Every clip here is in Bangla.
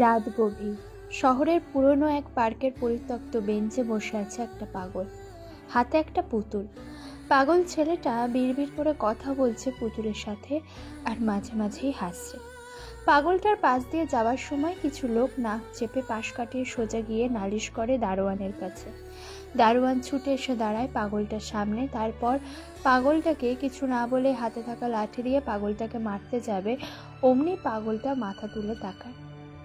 রাত গভীর। শহরের পুরনো এক পার্কের পরিত্যক্ত বেঞ্চে বসে আছে একটা পাগল, হাতে একটা পুতুল। পাগল ছেলেটা বিড়বিড় করে কথা বলছে পুতুলের সাথে, আর মাঝে মাঝেই হাসছে। পাগলটার পাশ দিয়ে যাওয়ার সময় কিছু লোক নাক চেপে পাশ কাটিয়ে সোজা গিয়ে নালিশ করে দারোয়ানের কাছে। দারোয়ান ছুটে এসে দাঁড়ায় পাগলটার সামনে। তারপর পাগলটাকে কিছু না বলে হাতে থাকা লাঠি দিয়ে পাগলটাকে মারতে যাবে, অমনি পাগলটা মাথা তুলে তাকায়।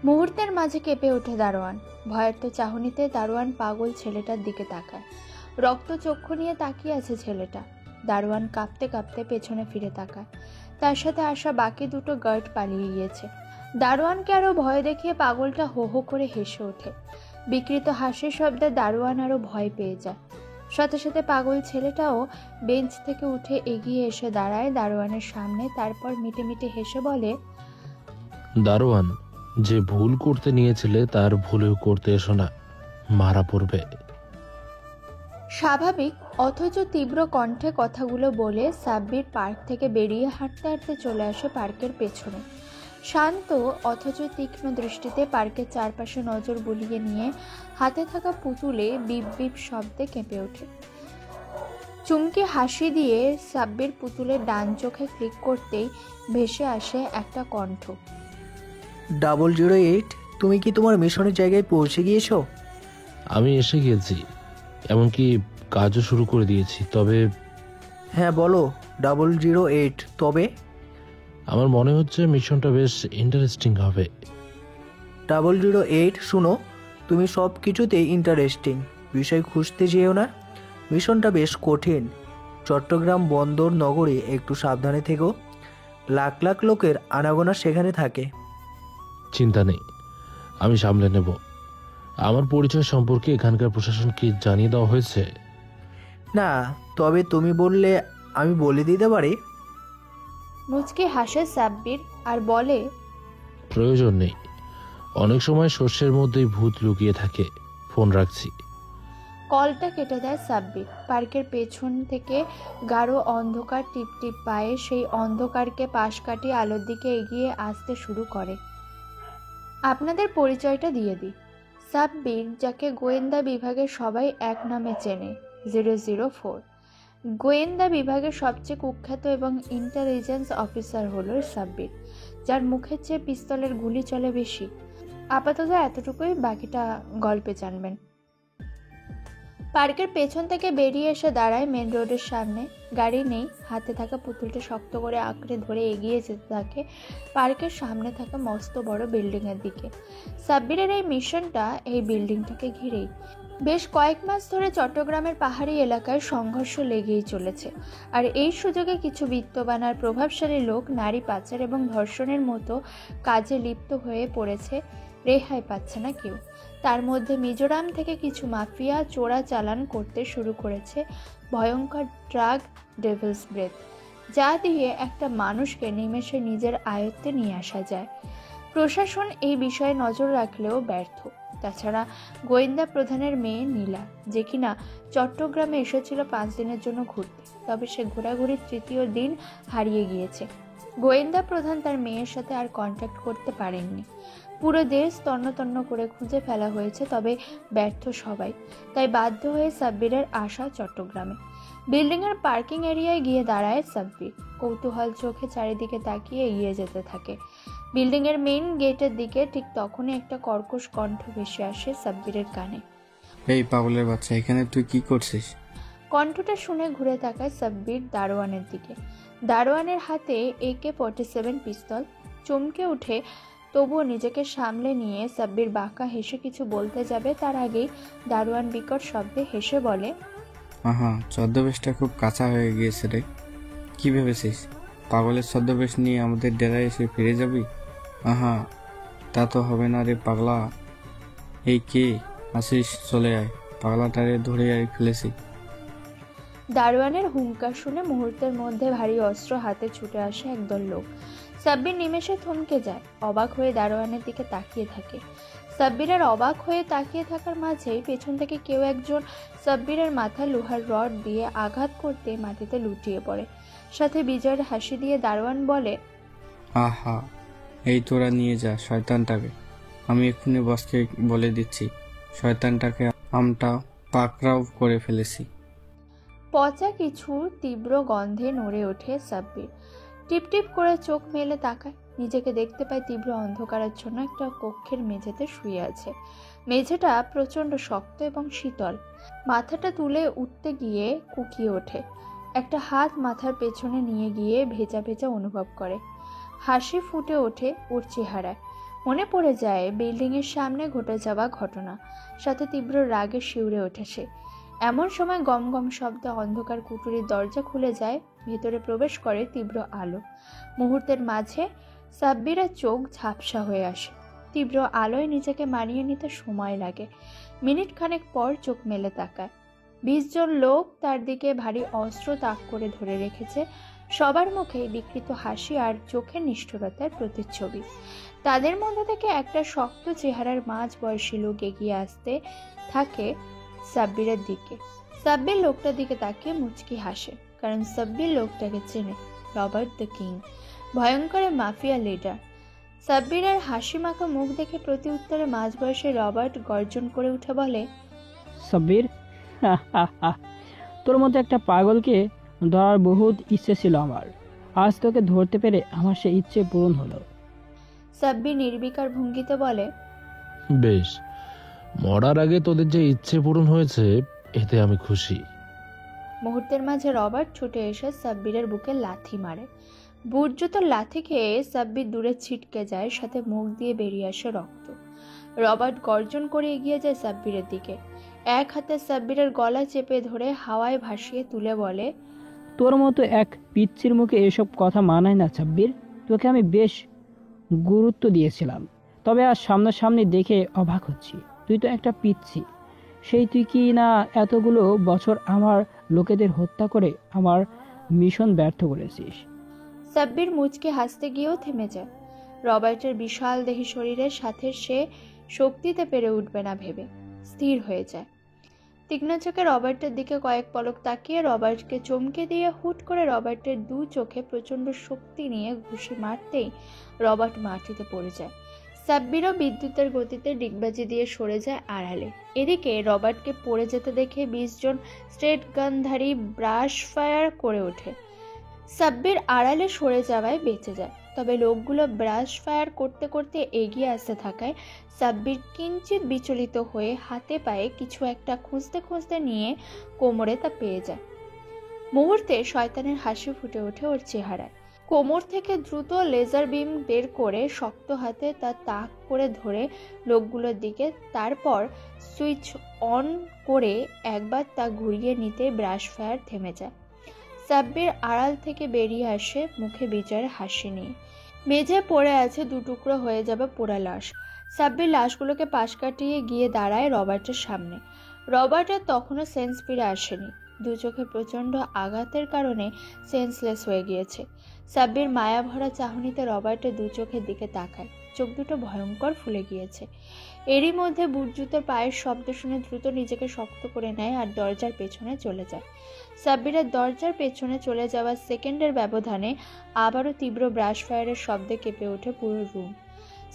মুহূর্তের মাঝে কেঁপে ওঠে দারোয়ান। ভয়ার্ত চাহনিতে দারোয়ান পাগল ছেলেটার দিকে তাকায়। রক্ত চক্ষু নিয়ে তাকিয়ে আছে ছেলেটা। দারোয়ান কাঁপতে কাঁপতে পেছনে ফিরে তাকায়। তার সাথে আসা বাকি দুটো গার্ড পালিয়ে গিয়েছে। দারোয়ানকে আরো ভয় দেখিয়ে পাগলটা হো হো করে হেসে ওঠে। বিকৃত হাসির শব্দে দারোয়ান আরো ভয় পেয়ে যায়। সাথে সাথে পাগল ছেলেটাও বেঞ্চ থেকে উঠে এগিয়ে এসে দাঁড়ায় দারোয়ানের সামনে। তারপর মিটে মিটে হেসে বলে, দারোয়ান, যে ভুল করতে নিয়েছিলে তার ভুলেও করতে এসো না, মারা পড়বে। স্বাভাবিক অথচ তীব্র কণ্ঠে কথাগুলো বলে সাব্বির পার্ক থেকে বেরিয়ে হাঁটতে হাঁটতে চলে আসে পার্কের পেছনে। শান্ত অথচ তীক্ষ্ণ দৃষ্টিতে পার্কের চারপাশে নজর বুলিয়ে নিয়ে হাতে থাকা পুতুলে বিপ বিপ শব্দে কেঁপে ওঠে। চুমকি হাসি দিয়ে সাব্বির পুতুলের ডান চোখে ক্লিক করতেই ভেসে আসে একটা কণ্ঠ। 008, তুমি কি তোমার মিশনের জায়গায় পৌঁছে গিয়েছো? আমি এসে গেছি, এমনকি কাজও শুরু করে দিয়েছি। তবে হ্যাঁ বলো 008, তবে? আমার মনে হচ্ছে মিশনটা বেশ ইন্টারেস্টিং হবে। 008, শুনো, তুমি সব কিছুতেই ইন্টারেস্টিং। বিষয় খুঁজতে যেও না। মিশনটা বেশ কঠিন। চট্টগ্রাম বন্দর নগরে একটু সাবধানে থেকো। লাখ লাখ লোকের আনাগোনা সেখানে থাকে। চিন্তা নেই, আমি সামলে নেব। আমার পরিচয় সম্পর্কে এখানকার প্রশাসনকে জানিয়ে দেওয়া হয়েছে? না, তবে তুমি বললে আমি বলে দিতে পারি। মুচকি হাসে সাব্বির আর বলে, প্রয়োজন নেই। অনেক সময় শস্যের মধ্যেই ভূত লুকিয়ে থাকে। ফোন রাখছি। কলটা কেটে দেয় সাব্বির। পার্কের পেছন থেকে গাঢ় অন্ধকার টিপ টিপ পায়ে সেই অন্ধকারকে পাশ কাটিয়ে আলোর দিকে এগিয়ে আসতে শুরু করে। আপনাদের পরিচয়টা দিয়ে দিই। সাব্বির, যাকে গোয়েন্দা বিভাগের সবাই এক নামে চেনে, 004। গোয়েন্দা বিভাগের সবচেয়ে কুখ্যাত এবং ইন্টেলিজেন্স অফিসার হলো সাব্বির, যার মুখের চেয়ে পিস্তলের গুলি চলে বেশি। আপাতত এতটুকুই, বাকিটা গল্পে জানবেন। পার্কের পেছন থেকে বেরিয়ে এসে দাঁড়ায় মেন রোডের সামনে। গাড়ি নেই, হাতে থাকা পুতুলটা শক্ত করে আঁকড়ে ধরে এগিয়ে যেতে থাকে পার্কের সামনে থাকা মস্ত বড় বিল্ডিংয়ের দিকে। সাব্বিরের এই মিশনটা এই বিল্ডিংটাকে ঘিরেই। বেশ কয়েক মাস ধরে চট্টগ্রামের পাহাড়ি এলাকায় সংঘর্ষ লেগেই চলেছে, আর এই সুযোগে কিছু বিত্তবান আর প্রভাবশালী লোক নারী পাচার এবং ধর্ষণের মতো কাজে লিপ্ত হয়ে পড়েছে। রেহাই পাচ্ছে না কেউ। তার মধ্যে মিজোরাম থেকে কিছু মাফিয়া চোরা চালান করতে শুরু করেছে ভয়ঙ্কর ড্রাগ, ডেভিলস ব্রেথ, যা দিয়ে একটা মানুষকে নিমেষে নিজের আয়ত্তে নিয়ে আসা যায়। প্রশাসন এই বিষয়ে নজর রাখলেও ব্যর্থ। তাছাড়া গোয়েন্দা প্রধানের মেয়ে নীলা, যে কিনা চট্টগ্রামে এসেছিল 5 দিনের জন্য ঘুরতে, তবে সে ঘোরাঘুরির তৃতীয় দিন হারিয়ে গিয়েছে। গোয়েন্দা প্রধান তার মেয়ের সাথে আর কন্ট্যাক্ট করতে পারেননি। পুরো দেশ তন্ন তন্ন করে খুঁজে ফেলা হয়েছে, তবে ব্যর্থ সবাই। তাই বাধ্য হয়ে সাব্বিরের আসা চট্টগ্রামে। বিল্ডিংয়ের পার্কিং এরিয়ায় গিয়ে দাঁড়ায় সাব্বির। কৌতূহল চোখে চারিদিকে তাকিয়ে এগিয়ে যেতে থাকে বিল্ডিংয়ের মেইন গেটের দিকে। ঠিক তখনই একটা কর্কশ কণ্ঠ ভেসে আসে সাব্বিরের কানে। এই পাগলের বাচ্চা, এখানে তুই কি করছিস? কণ্ঠটা শুনে ঘুরে তাকায় সাব্বির দারোয়ানের দিকে। দারোয়ানের হাতে AK-47 পিস্তল। চমকে উঠে, তবুও নিজেকে সামলে নিয়ে সাব্বির বাঁকা হেসে কিছু বলতে যাবে, তার আগেই দারোয়ান বিকট শব্দে হেসে বলে, আহা, ছদ্মবেশটা খুব কাঁচা হয়ে গিয়েছে রে। কি ভেবেছিস পাগলের ছদ্মবেশ নিয়ে আমাদের ডেরায় এসে ফিরে যাবি? আহা, তা তো হবে না রে পাগলা। এই কে আসিস, চলে আয়, পাগলাটারে ধরে আয় ফেলেছি। দারোয়ানের হুঙ্কার শুনে মুহূর্তের মধ্যে ভারী অস্ত্র হাতে ছুটে আসে একদল লোক। সাব্বির নিমেষে থমকে যায়, অবাক হয়ে দারোয়ানের দিকে তাকিয়ে থাকে। সাব্বিরের অবাক হয়ে তাকিয়ে থাকার মাঝেই পেছন থেকে কেউ একজন সাব্বিরের মাথায় লোহার রড দিয়ে আঘাত করতে মাটিতে লুটিয়ে পড়ে। সাথে বিজয়ের হাসি দিয়ে দারোয়ান বলে, আহা, এই তোরা নিয়ে যা শয়তানটাকে। আমি এক্ষুনি বসকে বলে দিচ্ছি, শয়তানটাকে আমটা পাকড়াও করে ফেলেছি। পচা কিছুর তীব্র গন্ধে নড়ে ওঠে সাব্বির। টিপ টিপ করে চোখ মেলে তাকায়, নিজেকে দেখতে পায় তীব্র অন্ধকারাচ্ছন্ন একটা কক্ষের মেঝেতে শুয়ে আছে। মেঝেটা প্রচণ্ড শক্ত এবং শীতল। মাথাটা তুলে উঠতে গিয়ে কুঁকিয়ে ওঠে। একটা হাত মাথার পেছনে নিয়ে গিয়ে ভেজা ভেজা অনুভব করে। হাসি ফুটে ওঠে ওর চেহারায়। মনে পড়ে যায় বিল্ডিংয়ের সামনে ঘটে যাওয়া ঘটনা, সাথে তীব্র রাগে শিউরে ওঠে সে। এমন সময় গম গম শব্দে অন্ধকার কুঠুরির দরজা খুলে যায়, ভেতরে প্রবেশ করে তীব্র আলো। মুহূর্তের মাঝে সাব্বিরের চোখ ঝাপসা হয়ে আসে। তীব্র আলোয় নিজেকে মানিয়ে নিতে সময় লাগে। মিনিট খানেক পর চোখ মেলে তাকায়। 20 জন লোক তার দিকে ভারী অস্ত্র তাক করে ধরে রেখেছে। সবার মুখেই বিকৃত হাসি আর চোখের নিষ্ঠুরতার প্রতিচ্ছবি। তাদের মধ্যে থেকে একটা শক্ত চেহারার মাঝ বয়সী লোক এগিয়ে আসতে থাকে সাব্বিরের দিকে। সাব্বির লোকটার দিকে তাকিয়ে মুচকি হাসে, কারণ সাব্বির লোকটাকে চেনে, রবার্ট দ্য কিং, ভয়ঙ্কর মাফিয়া লিডার। সাব্বিরের হাসি মাখা মুখ দেখে প্রতি উত্তরে মাঝ বয়সে রবার্ট গর্জন করে উঠে বলে, সাব্বির, তোর মতো একটা পাগলকে ধরার বহুত ইচ্ছে ছিল আমার। আজ তোকে ধরতে পেরে আমার সে ইচ্ছে পূরণ হলো। সাব্বির নির্বিকার ভঙ্গিতে বলে, বেশ, মরার আগে তোদের যে ইচ্ছে পূরণ হয়েছে এতে আমি খুশি। মুহূর্তের মাঝে রবার্ট ছুটে এসে সাব্বিরের বুকে লাথি মারে। বুট জুতোর লাথি খেয়ে সাব্বির দূরে ছিটকে যায়, সাথে মুখ দিয়ে বেরিয়ে আসে রক্ত। রবার্ট গর্জন করে এগিয়ে যায় সাব্বিরের দিকে। এক হাতে সাব্বিরের গলা চেপে ধরে হাওয়ায় ভাসিয়ে তুলে বলে, তোর মতো এক পিচ্ছির মুখে এসব কথা মানায় না সাব্বির। তোকে আমি বেশ গুরুত্ব দিয়েছিলাম, তবে আজ সামনাসামনি দেখে অবাক হচ্ছি। তুই তো একটা পিচ্ছি। সেই তুই কি না এতগুলো বছর আমার লোকেদের হত্যা করে আমার মিশন ব্যর্থ করেছিস। সাব্বির মুচকে হাসতে গিয়েও থেমে যায়। রবার্টের বিশাল দেহী শরীরের সাথে সে শক্তিতে পেরে উঠবে না ভেবে স্থির হয়ে যায়। তীক্ষ্ণ চোখে রবার্টের দিকে কয়েক পলক তাকিয়ে রবার্টকে চমকে দিয়ে হুট করে রবার্টের দু চোখে প্রচণ্ড শক্তি নিয়ে ঘুষি মারতেই রবার্ট মাটিতে পড়ে যায়। সাব্বিরও বিদ্যুতের গতিতে ডিগবাজি দিয়ে সরে যায় আড়ালে। এদিকে রবার্টকে পড়ে যেতে দেখে 20 জন স্ট্রেট গানধারী ব্রাশ ফায়ার করে ওঠে। সাব্বির আড়ালে সরে যাওয়ায় বেঁচে যায়, তবে লোকগুলো ব্রাশ ফায়ার করতে করতে এগিয়ে আসতে থাকায় সাব্বির কিঞ্চিত বিচলিত হয়ে হাতে পায়ে কিছু একটা খুঁজতে খুঁজতে নিয়ে কোমরে তা পেয়ে যায়। মুহূর্তে শয়তানের হাসি ফুটে ওঠে ওর চেহারায়। কোমর থেকে দ্রুত লেজার বিম বের করে শক্ত হাতে তা তাক করে ধরে লোকগুলোর দিকে, তারপর সুইচ অন করে একবার তা ঘুরিয়ে নিতে ব্রাশ ফায়ার থেমে যায়। সাব্বির আড়াল থেকে বেরিয়ে আসে মুখে বিজয়ের হাসি নিয়ে। মেঝে পড়ে আছে দুটুকরো হয়ে যাবে পোড়া লাশ। সাব্বির লাশগুলোকে পাশ কাটিয়ে গিয়ে দাঁড়ায় রবার্টের সামনে। রবার্টের তখনও সেন্স ফিরে আসেনি। দু চোখে প্রচণ্ড আঘাতের কারণে সেন্সলেস হয়ে গিয়েছে। সাব্বির মায়া ভরা চাহনিতে রবার্টের দু চোখের দিকে তাকায়। চোখ দুটো ভয়ঙ্কর ফুলে গিয়েছে। এরই মধ্যে বুট জুতোর পায়ের শব্দ শুনে দ্রুত নিজেকে শক্ত করে নেয় আর দরজার পেছনে চলে যায়। সাব্বিরের দরজার পেছনে চলে যাওয়ার সেকেন্ডের ব্যবধানে আবারও তীব্র ব্রাশ ফায়ারের শব্দে কেঁপে ওঠে পুরো রুম।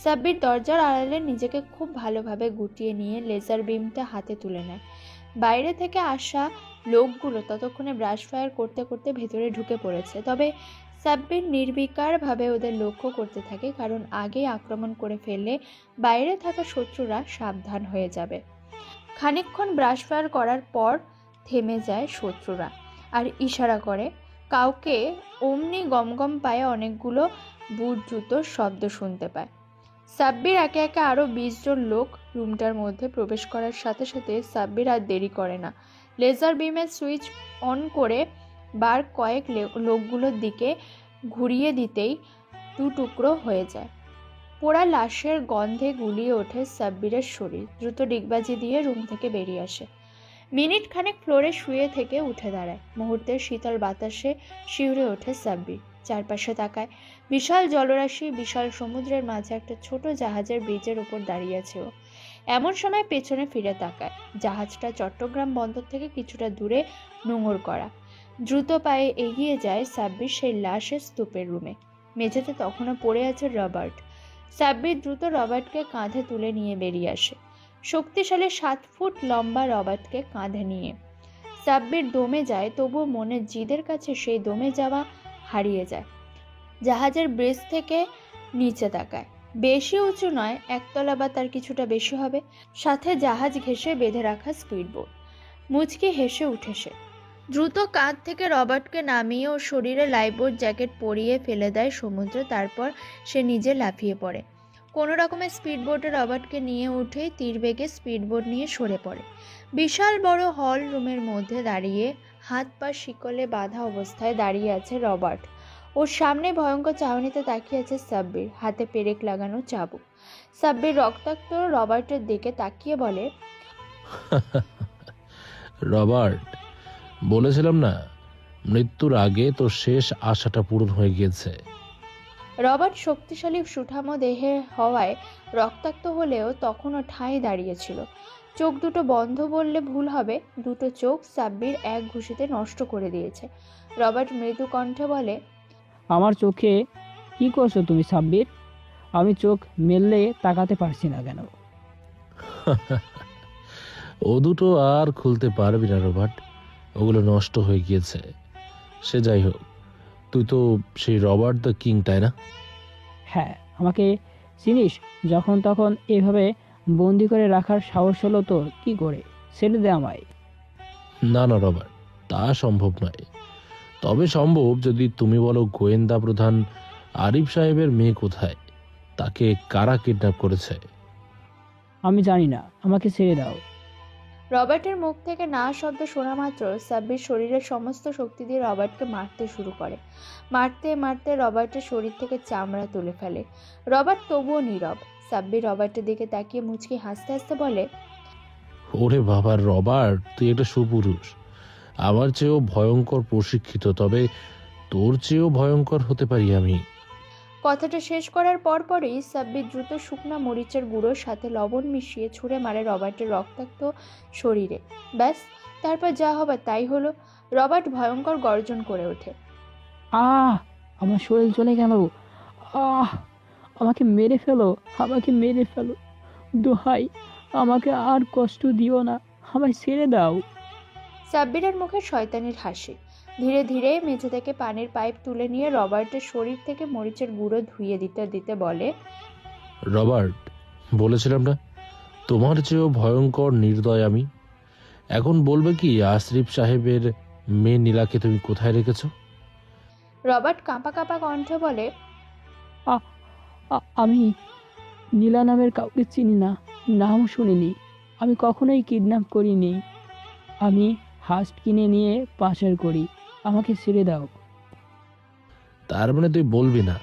সাব্বির দরজার আড়ালে নিজেকে খুব ভালোভাবে গুটিয়ে নিয়ে লেজার বিমটা হাতে তুলে নেয়। বাইরে থেকে আসা লোকগুলো ততক্ষণে ব্রাশ ফায়ার করতে করতে ভেতরে ঢুকে পড়েছে, তবে সাব্বির নির্বিকারভাবে ওদের লক্ষ্য করতে থাকে, কারণ আগেই আক্রমণ করে ফেললে বাইরে থাকা শত্রুরা সাবধান হয়ে যাবে। খানিকক্ষণ ব্রাশ ফায়ার করার পর থেমে যায় শত্রুরা আর ইশারা করে কাউকে। অমনি গমগম পায়ে অনেকগুলো বুট জুতোর শব্দ শুনতে পায়। সাব্বির একে একে আরও 20 জন লোক রুমটার মধ্যে প্রবেশ করার সাথে সাথে সাব্বির আর দেরি করে না। লেজার বিমের সুইচ অন করে বার কয়েক লোকগুলোর দিকে ঘুরিয়ে দিতেই দু টুকরো হয়ে যায়। পোড়া লাশের গন্ধে গুলিয়ে ওঠে সাব্বিরের শরীর। দ্রুত ডিগবাজি দিয়ে রুম থেকে বেরিয়ে আসে। মিনিট খানেক ফ্লোরে শুয়ে থেকে উঠে দাঁড়ায়। মুহূর্তের শীতল বাতাসে শিউরে ওঠে সাব্বির। চারপাশে তাকায়। বিশাল জলরাশি, বিশাল সমুদ্রের মাঝে একটা ছোট জাহাজের ব্রিজের উপর দাঁড়িয়ে আছে ও। এমন সময় পেছনে ফিরে তাকায়। জাহাজটা চট্টগ্রাম বন্দর থেকে কিছুটা দূরে নোঙর করা। দ্রুত পায়ে এগিয়ে যায় সাব্বির সেই লাশের স্তূপের রুমে। মেঝেতে তখনও পড়ে আছে রবার্ট। সাব্বির দ্রুত রবার্টকে কাঁধে তুলে নিয়ে বেরিয়ে আসে। শক্তিশালী 7 ফুট লম্বা রবার্টকে কাঁধে নিয়ে সাব্বির দমে যায়, তবুও মনের জিদের কাছে সেই দমে যাওয়া হারিয়ে যায়। জাহাজের ব্রিজ থেকে নিচে তাকায়। বেশি উঁচু নয়, একতলা বা তার কিছুটা বেশি হবে। সাথে জাহাজ ঘেঁষে বেঁধে রাখা স্পিডবোট। মুচকি হেসে উঠে সে দ্রুত কাঁধ থেকে রবার্টকে নামিয়ে ও শরীরে লাইফবোট জ্যাকেট পরিয়ে ফেলে দেয় সমুদ্রে। তারপর সে নিজে লাফিয়ে পড়ে। কোনো রকমে স্পিডবোটে রবার্টকে নিয়ে উঠেই তীরবেগে স্পিডবোট নিয়ে সরে পড়ে। বিশাল বড় হল রুমের মধ্যে দাঁড়িয়ে হাত পা শিকলে বাঁধা অবস্থায় দাঁড়িয়ে আছে রবার্ট। ওর সামনে ভয়ঙ্কর চাহনিতে তাকিয়ে আছে সাব্বির, হাতে পেরেক লাগানো চাবুক। সাব্বির রক্তাক্ত রবার্টের দিকে তাকিয়ে বলে, রবার্ট, বলেছিলাম না মৃত্যুর আগে তোর শেষ আশাটা পূরণ হয়ে গিয়েছে। রবার্ট শক্তিশালী সুঠামো দেহের হওয়ায় রক্তাক্ত হলেও তখনও ঠাঁই দাঁড়িয়েছিল। চোখ দুটো বন্ধ বললে ভুল হবে, দুটো চোখ সাব্বির এক ঘুষিতে নষ্ট করে দিয়েছে। রবার্ট মৃদু কণ্ঠে বলে, আমার চোখে কি করছো তুমি সাব্বির? আমি চোখ মেললে তাকাতে পারছি না কেন? ও দুটো আর খুলতে পারবি না রবার্ট, ওগুলো নষ্ট হয়ে গিয়েছে। সে যাই হোক, তুই তো সেই রবার্ট দ্য কিং, তাই না? হ্যাঁ, আমাকে চিনিস? যখন তখন এভাবে বন্দি করে রাখার সাহস হলো তোর কি করে? ছেড়ে দে আমায়। না না রবার্ট, তা সম্ভব নয়। তবে সম্ভব যদি তুমি বলো গোয়েন্দা প্রধান আরিফ সাহেবের মেয়ে কোথায়, তাকে কারা কিডন্যাপ করেছে। আমি জানি না, আমাকে ছেড়ে দাও। রবার্টের মুখ থেকে না শব্দ শোনা মাত্র সাব্বির শরীরের সমস্ত শক্তি দিয়ে রবার্টকে মারতে শুরু করে। মারতে মারতে রবার্টের শরীর থেকে চামড়া তুলে ফেলে। রবার্ট তবুও নীরব। সাব্বির রবার্টের দিকে তাকিয়ে মুচকি হাসতে হাসতে বলে, ওরে বাবা রবার্ট, তুই একটা সুপুরুষ। আমার চেয়েও ভয়ঙ্কর প্রশিক্ষিত, তবে তোর চেয়েও ভয়ঙ্কর হতে পারি আমি। কথাটা শেষ করার পরপরই সাব্বির দ্রুত শুকনা মরিচের গুঁড়োর সাথে লবণ মিশিয়ে ছুঁড়ে মারে রবার্টের রক্তাক্ত শরীরে। ব্যাস, তারপর যা হবার তাই হলো। রবার্ট ভয়ঙ্কর গর্জন করে ওঠে। আহ, আমার শরীর চলে গেল। আহ, আমাকে মেরে ফেলো, আমাকে মেরে ফেলো। দোহাই, আমাকে আর কষ্ট দিও না, আমায় ছেড়ে দাও। সাব্বিরের মুখে শয়তানির হাসি। ধীরে ধীরে মেঝে থেকে পানির পাইপ তুলে নিয়ে রবার্টের শরীর থেকে মরিচের গুঁড়ো ধুয়ে দিতে দিতে বলে, রবার্ট, বলেছিলাম না তোমার চেয়েও ভয়ঙ্কর নির্দয় আমি। এখন বলবে কি আশরিফ সাহেবের মেয়ে নীলাকে তুমি কোথায় রেখেছো? রবার্ট কাঁপা কাঁপা কণ্ঠে বলে, আমি নীলা নামের কাউকে চিনি না, নাম শুনিনি। আমি কখনোই কিডন্যাপ করিনি। আমি হাঁস কিনে নিয়ে পাচার করি। আমাকে ছেড়ে দাও। তার মানে তুই বলবি না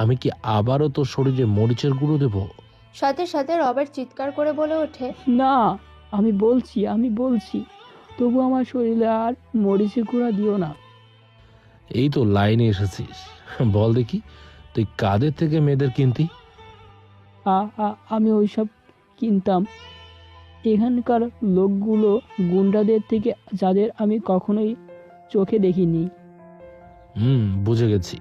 আমি কি আবারও তোর শরীরে মরিচের গুঁড়ো দেব? সাথে সাথে রবার্ট চিৎকার করে বলে ওঠে, না, আমি বলছি, তবু আমার শরীরে আর মরিচের গুঁড়া দিও না। এই তো লাইনে এসেছিস, বল দেখি তুই কাদের থেকে মেয়েদের কিনতি? আমি ওইসব কিনতাম এখানকার লোকগুলো, গুন্ডাদের থেকে, যাদের আমি কখনোই চোখে দেখিনি। বুঝে গেছি।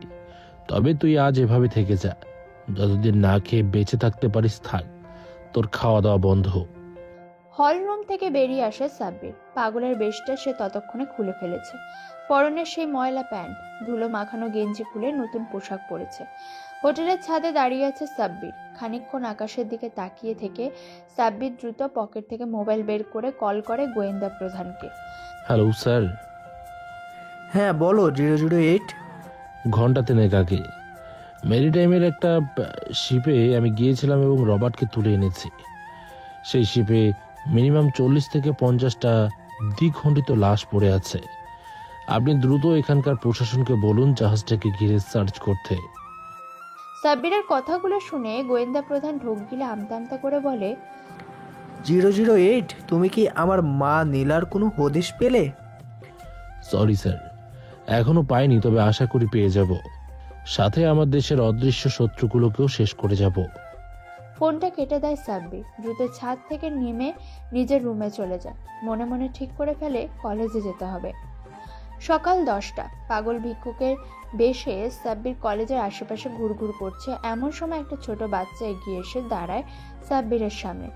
তবে তুই আজ এভাবে থেকে যা, যতদিন না খেয়ে বেঁচে থাকতে পারিস থাক, তোর খাওয়া দাওয়া বন্ধ হোক। হলরুম থেকে বেরিয়ে আসে সাব্বির। পাগলের বেশটা সে ততক্ষণে খুলে ফেলেছে। পরনের সেই ময়লা প্যান্ট, ধুলো মাখানো গেঞ্জি খুলে নতুন পোশাক পরেছে। হোটেলের ছাদে দাঁড়িয়ে আছে সাব্বির। খানিকক্ষণ আকাশের দিকে তাকিয়ে থেকে সাব্বির দ্রুত পকেট থেকে মোবাইল বের করে কল করে গোয়েন্দা প্রধানকে। Hello sir. হ্যাঁ বলো 008। ঘন্টা তিনেক আগে মেরিটাইমের একটা শিপে আমি গিয়েছিলাম এবং রবার্টকে তুলে এনেছি। সেই শিপে মিনিমাম 40 থেকে 50টা দ্বিখণ্ডিত লাশ পড়ে আছে। আপনি দ্রুত এখানকার প্রশাসনকে বলুন জাহাজটাকে ঘিরে সার্চ করতে। সাব্বিরের কথাগুলো শুনে গোয়েন্দা প্রধান ঢোক গিলে আমতা আমতা করে বলে, 008, তুমি কি আমার মা নীলার কোনো হদিশ পেলে? সরি স্যার, এখনো পাইনি, তবে আশা করি পেয়ে যাব। সাথে আমার দেশের অদৃশ্য শত্রুগুলোকেও শেষ করে যাব। ফোনটা কেটে দেয় সাব্বির। দ্রুত ছাদ থেকে নেমে নিজের রুমে চলে যায়। মনে মনে ঠিক করে ফেলে কলেজে যেতে হবে। সকাল 10টা। পাগল ভিক্ষুকের বেশে সাব্বির কলেজের আশেপাশে ঘুরঘুর করছে। এমন সময় একটা ছোট বাচ্চা এগিয়ে এসে দাঁড়ায় সাব্বিরের সামনে।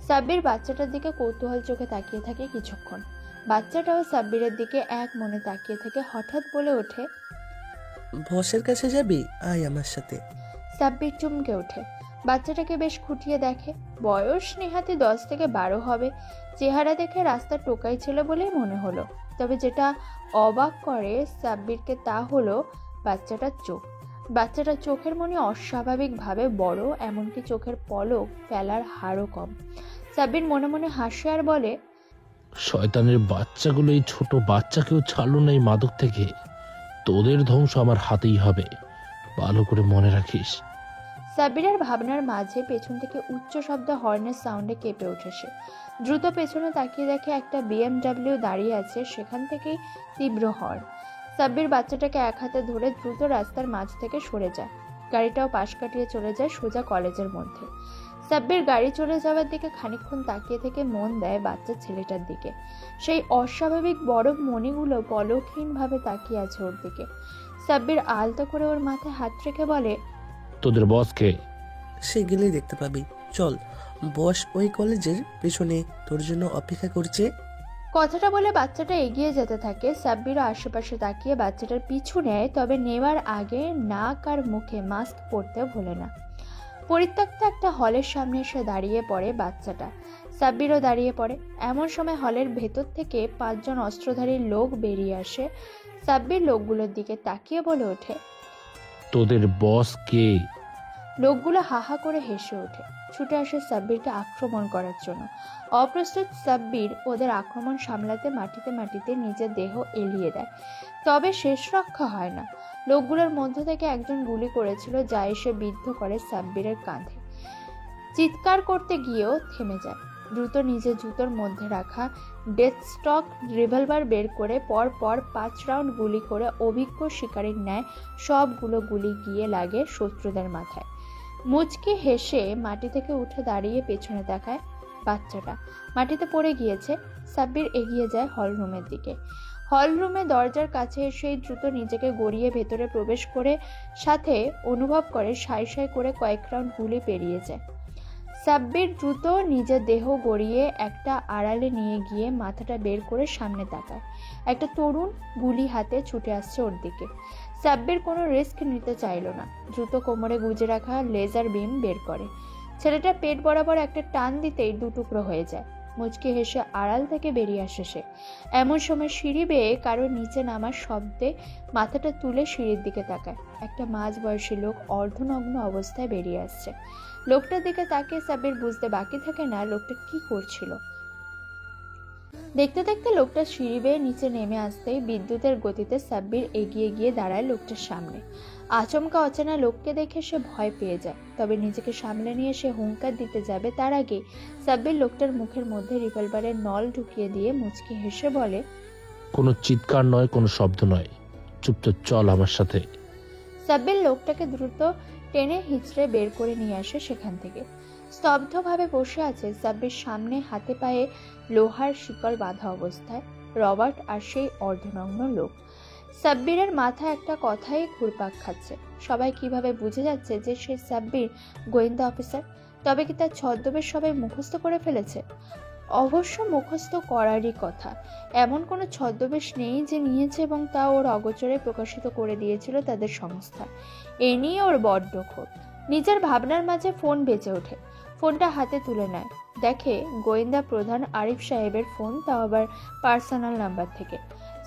সাব্বির বাচ্চাটার দিকে কৌতূহল চোখে তাকিয়ে থাকে কিছুক্ষণ। বাচ্চাটাও সাব্বিরের দিকে এক মনে তাকিয়ে থেকে হঠাৎ বলে ওঠে, বসের কাছে যাবি? আয় আমার সাথে। সাব্বির চমকে ওঠে। বাচ্চাটাকে বেশ খুঁটিয়ে দেখে। বয়স নেহাতি 10 থেকে 12 হবে। চেহারা দেখে রাস্তার টোকাই ছিল বলেই মনে হলো। তবে যেটা অবাক করে সাব্বিরকে তা হলো বাচ্চাটার চোখ। বাচ্চাটার চোখের মনি অস্বাভাবিকভাবে বড়, এমনকি চোখের পলক ফেলার হারও কম। সাব্বির মনে মনে হাসে আর বলে, শয়তানের বাচ্চাগুলো, এই ছোট বাচ্চাকেও ছাড়লো না এই মাদক থেকে। তোদের ধ্বংস আমার হাতেই হবে, ভালো করে মনে রাখিস। সাব্বিরের ভাবনার মাঝে পেছন থেকে উচ্চ শব্দ হর্নের সাউন্ডে কেঁপে ওঠে সে। দ্রুত পেছনে তাকিয়ে দেখে একটা BMW দাঁড়িয়ে আছে। সেখান থেকেই তীব্র হর্ন। সাব্বির বাচ্চাটাকে এক হাতে ধরে দ্রুত রাস্তার মাঝ থেকে সরে যায়। গাড়িটাও পাশ কাটিয়ে চলে যায় সোজা কলেজের মধ্যে। সাব্বির গাড়ি চলে যাওয়ার দিকে খানিকক্ষণ তাকিয়ে থেকে মন দেয় বাচ্চা ছেলেটার দিকে। সেই অস্বাভাবিক বড় মণিগুলো পলকহীনভাবে তাকিয়ে আছে ওর দিকে। সাব্বির আলতো করে ওর মাথায় হাত রেখে বলে, তোদের বস কে? সে গেলেই দেখতে পাবি। চল, বস ওই কলেজের পেছনে তোর জন্য অপেক্ষা করছে। কথাটা বলে বাচ্চাটা এগিয়ে যেতে থাকে। সাব্বিরও আশেপাশে তাকিয়ে বাচ্চাটার পিছু নেয়, তবে নেওয়ার আগে নাক আর মুখে মাস্ক পরতে ভোলে না। পরিত্যক্ত একটা হলের সামনে এসে দাঁড়িয়ে পড়ে বাচ্চাটা। সাব্বিরও দাঁড়িয়ে পড়ে। এমন সময় হলের ভেতর থেকে 5 জন অস্ত্রধারী লোক বেরিয়ে আসে। সাব্বির লোকগুলোর দিকে তাকিয়ে বলে ওঠে, তোদের বস কে? লোকগুলো হাহা করে হেসে ওঠে। ছুটে আসে সাব্বিরকে আক্রমণ করার জন্য। অপ্রস্তুত সাব্বির ওদের আক্রমণ সামলাতে মাটিতে মাটিতে নিজের দেহ এলিয়ে দেয়। তবে শেষ রক্ষা হয় না। লোকগুলোর মধ্য থেকে একজন গুলি করেছিল, যা এসে বিদ্ধ করে সাব্বিরের কাঁধে। চিৎকার করতে গিয়েও থেমে যায়। দ্রুত নিজের জুতোর মধ্যে রাখা ডেথস্টক রিভলভার বের করে পর পর 5 রাউন্ড গুলি করে অভিজ্ঞ শিকারীর ন্যায় সবগুলো গুলি গিয়ে লাগে শত্রুদের মাথায়। মুচকি হেসে মাটি থেকে উঠে দাঁড়িয়ে পেছনে তাকায়। বাচ্চাটা মাটিতে পড়ে গিয়েছে। সাব্বির এগিয়ে যায় হল রুমের দিকে। হল রুমে দরজার কাছে এসেই দ্রুত নিজেকে গড়িয়ে ভেতরে প্রবেশ করে সাথে অনুভব করে সাই সাই করে কয়েক রাউন্ড গুলি পেরিয়ে যায়। সাব্বির দ্রুত নিজের দেহ গড়িয়ে একটা আড়ালে নিয়ে গিয়ে মাথাটা বের করে সামনে তাকায়। একটা তরুণ গুলি হাতে ছুটে আসছে ওর দিকে। সাব্বির কোনো রিস্ক নিতে চাইল না। দ্রুত কোমরে গুজে রাখা লেজার বিম বের করে। ছেলেটা পেট বরাবর একটা টান দিতেই 2 টুকরো হয়ে যায়। মুচকি হেসে আড়াল থেকে বেরিয়ে আসে সে। এমন সময় সিঁড়ি বেয়ে কারো নিচে নামার শব্দে মাথাটা তুলে সিঁড়ির দিকে তাকায়। একটা মাঝবয়সী লোক অর্ধনগ্ন অবস্থায় বেরিয়ে আসছে। লোকটার দিকে তাকিয়ে সাব্বির বুঝতে বাকি থাকে না লোকটা কি করছিল। দেখতে দেখতে লোকটা সিঁড়ি বেয়ে নিচে নেমে আসতেই বিদ্যুতের গতিতে সাব্বির এগিয়ে গিয়ে দাঁড়ায় লোকটার সামনে। আচমকা অচেনা লোককে দেখে সে ভয় পেয়ে যায়। তবে নিজেকে সামলে নিয়ে সে হুঙ্কার দিতে যাবে তার আগে সাব্বির লোকটার মুখের মধ্যে রিভলভারের নল ঢুকিয়ে দিয়ে মুচকি হেসে বলে, কোনো চিৎকার নয়, কোনো শব্দ নয়, চুপচাপ চল আমার সাথে। সাব্বির লোকটাকে দ্রুত টেনে হিঁচড়ে বের করে নিয়ে আসে সেখান থেকে। স্তব্ধভাবে বসে আছে সাব্বির সামনে, হাতে পায়ে লোহার শিকল বাঁধা অবস্থায় রবার্ট আর সেই অর্ধনগ্ন লোক। সাব্বিরের মাথায় একটা কথাই ঘুরপাক খাচ্ছে। সবাই কিভাবে বুঝে যাচ্ছে যে সে সাব্বির গোয়েন্দা অফিসার। তবে কি তার ছদ্মবেশ সবাই মুখস্থ করে ফেলেছে? অবশ্য মুখস্থ করারই কথা। এমন কোনো ছদ্মবেশ নেই যে নিয়েছে এবং তা ওর অগোচরে প্রকাশিত করে দিয়েছিল তাদের সংস্থা। এ নিয়ে ওর বড্ড ক্ষোভ। নিজের ভাবনার মাঝে ফোন বেজে ওঠে। ফোনটা হাতে তুলে নেয়। দেখে গোয়েন্দা প্রধান আরিফ সাহেবের ফোন, তাও আবার পার্সোনাল নাম্বার থেকে।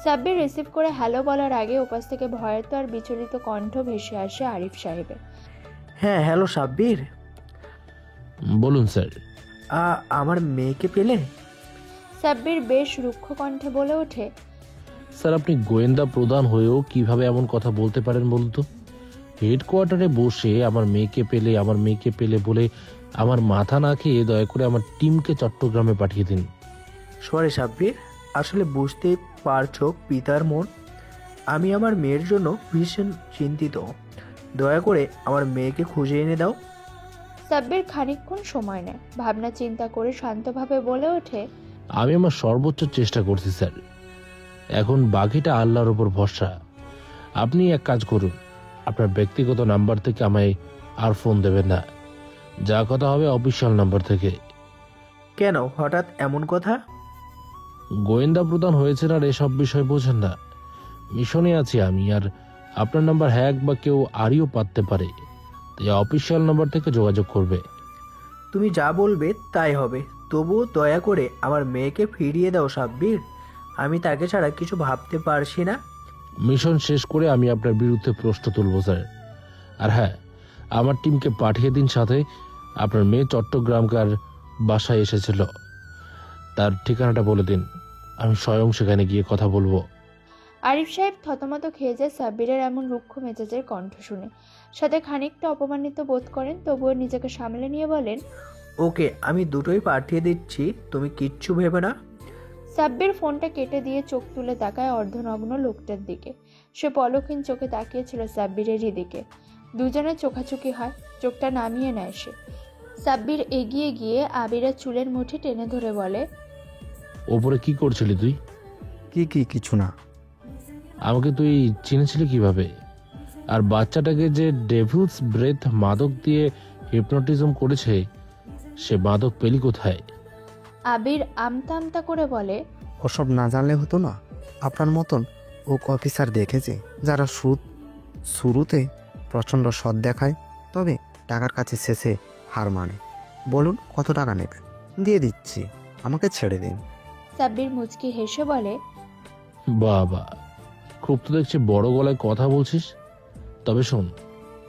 সাব্বির রিসিভ করে হ্যালো বলার আগে ওপাশ থেকে ভয়ার্ত আর বিচলিত কণ্ঠ ভেসে আসে আরিফ সাহেবের। হ্যাঁ, হ্যালো সাব্বির। বলুন স্যার। আমার মেয়েকে পেলে? সাব্বির বেশ রুক্ষ কণ্ঠে বলে ওঠে, স্যার, আপনি গোয়েন্দা প্রধান হয়েও কিভাবে এমন কথা বলতে পারেন বলুন তো? হেডকোয়ার্টারে বসে আমার মেয়েকে পেলে বলে আমার মাথা না খেয়ে দয়া করে আমার টিমকে চট্টগ্রামে পাঠিয়ে দিন। সরি সাব্বির, আসলে বুঝতে পারছো পিতার মন। আমি আমার মেয়ের জন্য ভীষণ চিন্তিত। দয়া করে আমার মেয়েকে খুঁজে এনে দাও। সাব্বির খানিকক্ষণ সময় নেয়। ভাবনা চিন্তা করে শান্তভাবে বলে ওঠে, আমি আমার সর্বোচ্চ চেষ্টা করছি স্যার। এখন বাকিটা আল্লাহর উপর ভরসা। আপনি এক কাজ করুন, আপনার ব্যক্তিগত নাম্বার থেকে আমায় আর ফোন দেবেন না। যা কথা হবে অফিসিয়াল নাম্বার থেকে। কেন হঠাৎ এমন কথা? গোয়েন্দা প্রধান হয়েছেন আর এসব বিষয় বোঝেন না। মিশনে আছি আমি, আর আপনার নাম্বার হ্যাক বা কেউ আরিও পাততে পারে, তাই অফিসিয়াল নাম্বার থেকে যোগাযোগ করবে। তুমি যা বলবে তাই হবে। তবুও দয়া করে আমার মেয়েকে ফিরিয়ে দাও সাব্বির। আমি তাকে ছাড়া কিছু ভাবতে পারছি না। মিশন শেষ করে আমি আপনার বিরুদ্ধে প্রশ্ন তুলব স্যার। আর হ্যাঁ, আমার টিমকে পাঠিয়ে দিন সাথে। আপনার মেয়ে চট্টগ্রামকার বাসায় এসেছিল, তার ঠিকানাটা বলে দিন, আমি স্বয়ং সেখানে গিয়ে কথা বলবো। আরিফ সাহেব থতমত খেয়ে যায় সাব্বিরের এমন রুক্ষ মেজাজের কণ্ঠ শুনে। সাথে খানিকটা অপমানিত বোধ করেন, তবুও নিজেকে সামলে নিয়ে বলেন, ওকে, আমি দুটোই পাঠিয়ে দিচ্ছি, তুমি কিচ্ছু ভেবে না। সাব্বির ফোনটা কেটে দিয়ে চোখ তুলে তাকায় অর্ধনগ্ন লোকটার দিকে। সে পলকহীন চোখে তাকিয়েছিল সাব্বিরেরই দিকে। দুজনের চোখাচোখি হয়, চোখটা নামিয়ে নেয় সে। সাব্বির এগিয়ে গিয়ে আবিরের চুলের মুঠি টেনে ধরে বলে, ওপরে কি করছিলি তুই? কিছু না। আমাকে তুই চিনেছিলি কিভাবে? আর বাচ্চাটাকে যে ডেভিলস ব্রেথ মাদক দিয়ে হিপনোটিজম করেছে, সে মাদক পেলি কোথায়? আবির আমতা আমতা করে বলে, ওসব না জানলে হতো না। আপনার মতন ও অফিসার দেখেছে যারা শুরুতে প্রচণ্ড সৎ দেখায়, তবে টাকার কাছে শেষে হার মানে। বলুন কত টাকা নেবেন, দিয়ে দিচ্ছি, আমাকে ছেড়ে দিন। সাব্বির মুচকি হেসে বলে, বাবা, খুব তো দেখছি বড় গলায় কথা বলছিস। তবে শোন,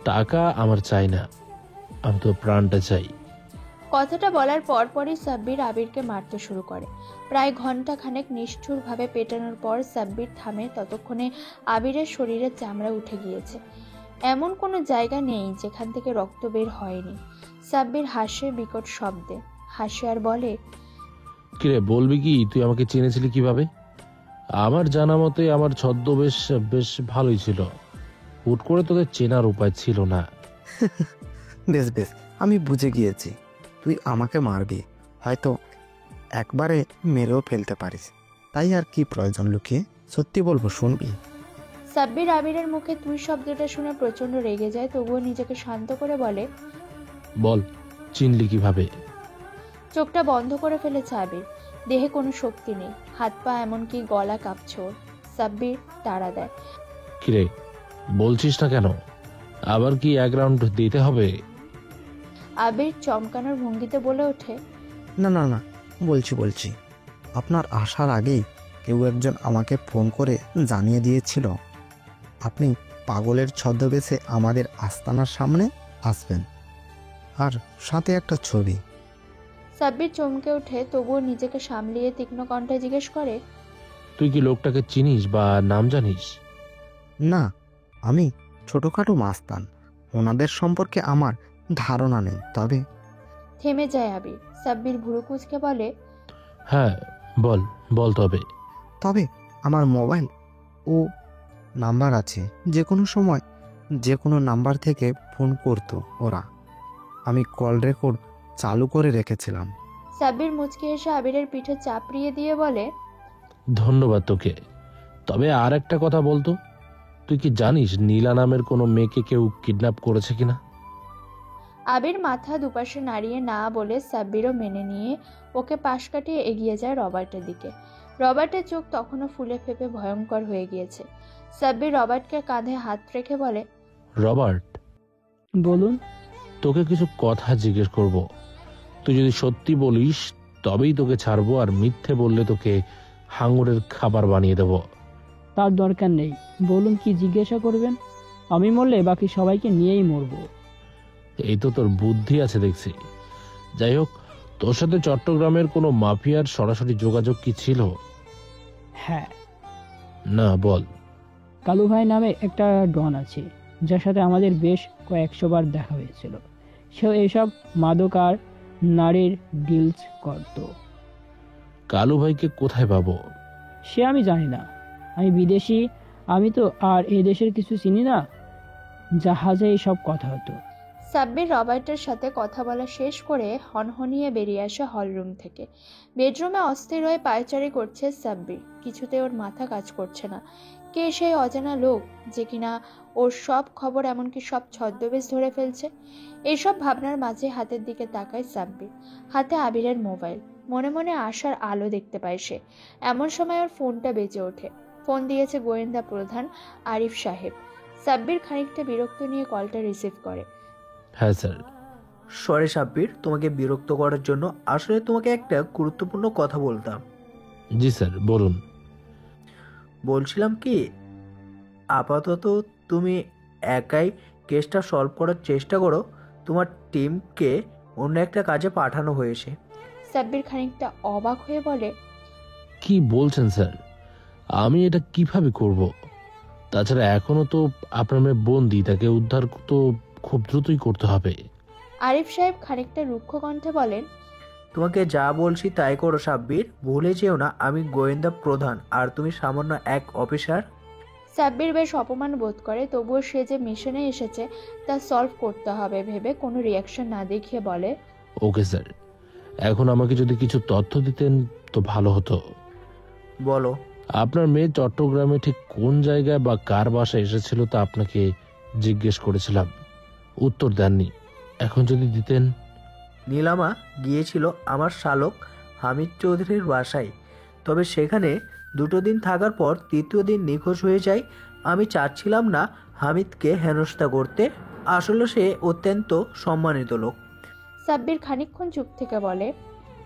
টাকা আমার চাই না, আমি তো প্রাণটা চাই। কথাটা বলার পরপরই সাব্বির আবিরকে মারতে শুরু করে। প্রায় ঘন্টা খানেক নিষ্ঠুরভাবে পেটানোর পর সাব্বির থামে। ততক্ষণে আবিরের শরীরে চামড়া উঠে গিয়েছে, এমন কোনো জায়গা নেই যেখান থেকে রক্ত বের হয়নি। সাব্বির হাসে বিকট শব্দে, হাসে আর বলে, কিরে, বলবি কি তুই আমাকে চিনেছিলি কিভাবে? আমার জানা মতে আমার ছদ্মবেশ বেশ ভালোই ছিল, হুট করে তোদের চেনার উপায় ছিল না। বেশ বেশ, আমি বুঝে গিয়েছি তুই আমাকে মারবি, হয়তো একবারে মেরেও ফেলতে পারিস, তাই আর কি প্রয়োজন লুকিয়ে? সত্যি বলবো, শুনবি? সাব্বির আবিরের মুখে তুই শব্দটা শুনে প্রচন্ড রেগে যায়, তবুও নিজেকে শান্ত করে বলে, বল, চিনলি কিভাবে? চোখটা বন্ধ করে ফেলেছে আবির। দেহে কোনো শক্তি নেই, হাত পা এমনকি গলা কাঁপছে ওর। সাব্বির তাড়া দেয়, কিরে, বলছিস না কেন? আবার কি এক রাউন্ড দিতে হবে? আবির চমকানোর ভঙ্গিতে বলে ওঠে, না না না, বলছি। আপনার আসার আগেই কেউ একজন আমাকে ফোন করে জানিয়ে দিয়েছিল আপনি পাগলের ছদ্মবেশে আমাদের আস্তানার সামনে আসবেন, আর সাথে একটা ছবি। সাব্বির চমকে ওঠে, তবুও নিজেকে সামলিয়ে তীক্ষ্ণ কণ্ঠে জিজ্ঞেস করে, তুই কি লোকটাকে চিনিস বা নাম জানিস? না, আমি ছোটোখাটো মাস্তান, ওনাদের সম্পর্কে আমার ধারণা নেই। তবে থেমে যায় আবির। সাব্বির ভুরু কুঁচকে বলে, হ্যাঁ, বল তবে। তবে আমার মোবাইল ও নাম্বার আছে, যে কোনো সময় যে কোনো নাম্বার থেকে ফোন করতো ওরা। আমি কল রেকর্ড চালু করে রেখেছিলাম। সাব্বির মুচকি হেসে আবিরের পিঠে চাপড়িয়ে দিয়ে বলে, ধন্যবাদ তোকে। তবে আর একটা কথা বলতো, তুই কি জানিস নীলা নামের কোনো মেয়েকে কেউ কিডন্যাপ করেছে কিনা? আবির মাথা দুপাশে নাড়িয়ে না বলে সাব্বিরও মেনে নিয়ে ওকে পাশ কাটিয়ে এগিয়ে যায় রবার্টের দিকে। রবার্টের চোখ তখনও ফুলে ফেপে ভয়ঙ্কর হয়ে গিয়েছে। সাব্বির রবার্টকে কাঁধে হাত রেখে বলে, রবার্ট, বলুন। তোকে কিছু কথা জিজ্ঞেস করব। তুই যদি সত্যি বলিস তবেই তোকে ছাড়বো, আর মিথ্যে বললে তোকে হাঙরের খাবার বানিয়ে দেব। তার দরকার নেই, বলুন কি জিজ্ঞাসা করবেন। আমি মরলে বাকি সবাইকে নিয়েই মরবো। এই তো তোর বুদ্ধি আছে দেখছি। যাই হোক, তোর সাথে চট্টগ্রামের কোনো মাফিয়ার সরাসরি যোগাযোগ কি ছিল? হ্যাঁ, না, বল। কালু ভাই নামে একটা ডন আছে, যার সাথে আমাদের বেশ কয়েকশো বার দেখা হয়েছিল। সে এসব মাদক আর নারীর ডিলস করত। কালু ভাইকে কোথায় পাবো? সে আমি জানি না, আমি বিদেশি, আমি তো আর এ দেশের কিছু চিনি না। জাহাজে এইসব কথা হতো। সাব্বির রবার্টের সাথে কথা বলা শেষ করে হনহনিয়ে বেরিয়ে আসে হলরুম থেকে। বেডরুমে অস্থির হয়ে পায়চারি করছে সাব্বির। কিছুতে ওর মাথা কাজ করছে না। কে সেই অজানা লোক যে কিনা ওর সব খবর, এমনকি সব ছদ্মবেশ ধরে ফেলছে? এইসব ভাবনার মাঝে হাতের দিকে তাকায় সাব্বির। হাতে আবিরের মোবাইল। মনে মনে আশার আলো দেখতে পায় সে। এমন সময় ওর ফোনটা বেজে ওঠে। ফোন দিয়েছে গোয়েন্দা প্রধান আরিফ সাহেব। সাব্বির খানিকটা বিরক্ত নিয়ে কলটা রিসিভ করে। হ্যাঁ স্যার। সরি সাব্বির, তোমাকে বিরক্ত করার জন্য। আসলে তোমাকে একটা গুরুত্বপূর্ণ কথা বলতাম। জি স্যার, বলুন। বলছিলাম কি, আপাতত তুমি একাই কেসটা সলভ করার চেষ্টা করো। তোমার টিমকে অন্য একটা কাজে পাঠানো হয়েছে। সাব্বির খানিকটা অবাক হয়ে বলে, কি বলছেন স্যার? আমি এটা কিভাবে করব? তাছাড়া এখনো তো আপনার মেয়ে বন্দি, তাকে উদ্ধার তো খুব দ্রুতই করতে হবে। আরিফ সাহেব খানিকটা রুক্ষ কণ্ঠে বলেন, তোমাকে যা বলছি তাই করো সাব্বির। ভুলে যেও না আমি গোয়েন্দা প্রধান আর তুমি সামান্য এক অফিসার। সাব্বির বেশ অপমান বোধ করে, তবুও সে যে মিশনে এসেছে তা সলভ করতে হবে ভেবে কোনো রিয়াকশন না দেখিয়ে বলে, ওকে স্যার, এখন আমাকে যদি কিছু তথ্য দিতেন তো ভালো হতো। বলো। আপনার মেয়ে চট্টগ্রামে ঠিক কোন জায়গায় বা কার বাসায় এসেছিল তা আপনাকে জিজ্ঞেস করেছিলাম, উত্তর দেননি। এখন যদি দিতেন। নীলামা গিয়েছিল আমার শালক হামিদ চৌধুরীর বাসায়, তবে সেখানে 2 দিন থাকার পর 3য় দিন নিখোঁজ হয়ে যায়। আমি চাচ্ছিলাম না হামিদকে হেনস্থা করতে। আসলে সে অত্যন্ত সম্মানিত লোক। সাব্বির খানিকক্ষণ চুপ থেকে বলে,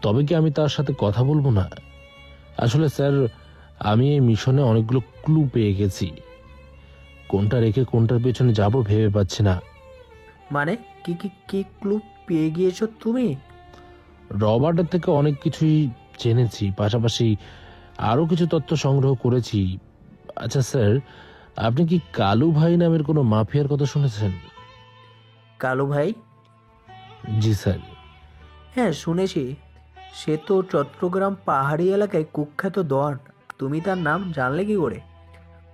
তবে কি আমি তার সাথে কথা বলবো না? আসলে স্যার, আমি এই মিশনে অনেকগুলো ক্লু পেয়ে গেছি। কোনটা রেখে কোনটার পেছনে যাব ভেবে পাচ্ছি না। মানে কি কি কি ক্লু পেয়ে গিয়েছো তুমি? রবার্টের থেকে অনেক কিছুই জেনেছি, পাশাপাশি আরও কিছু তথ্য সংগ্রহ করেছি। আচ্ছা স্যার, আপনি কি কালু ভাই নামের কোনো মাফিয়ার কথা শুনেছেন? কালু ভাই? জি স্যার। হ্যাঁ শুনেছি। সে তো চট্টগ্রাম পাহাড়ি এলাকায় কুখ্যাত ডন। তুমি তার নাম জানলে কি করে?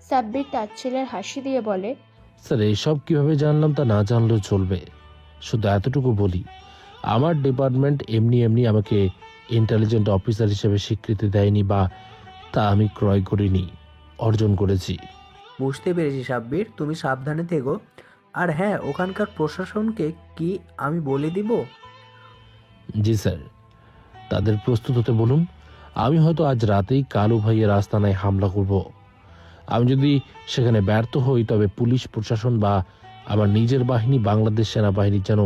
সাব্বির তাচ্ছিলের হাসি দিয়ে বলে, স্যার, এইসব কিভাবে জানলাম তা না জানলেও চলবে। শুধু এতটুকু বলি, আমার ডিপার্টমেন্ট এমনি এমনি আমাকে ইন্টেলিজেন্ট অফিসার হিসেবে স্বীকৃতি দেয়নি, বা তা আমি ক্রয় করিনি, অর্জন করেছি। বুঝতে পেরেছি সাব্বির, তুমি সাবধানে থেকো। আর হ্যাঁ, ওখানকার প্রশাসনকে কি আমি বলে দিব? জি স্যার, তাদের প্রস্তুত হতে বলুন। আমি হয়তো আজ রাতেই কালু ভাইয়ের আস্তানায় হামলা করব। আমি যদি সেখানে ব্যর্থ হই, তবে পুলিশ প্রশাসন বা আমার নিজের বাহিনী, বাংলাদেশ সেনাবাহিনী যেন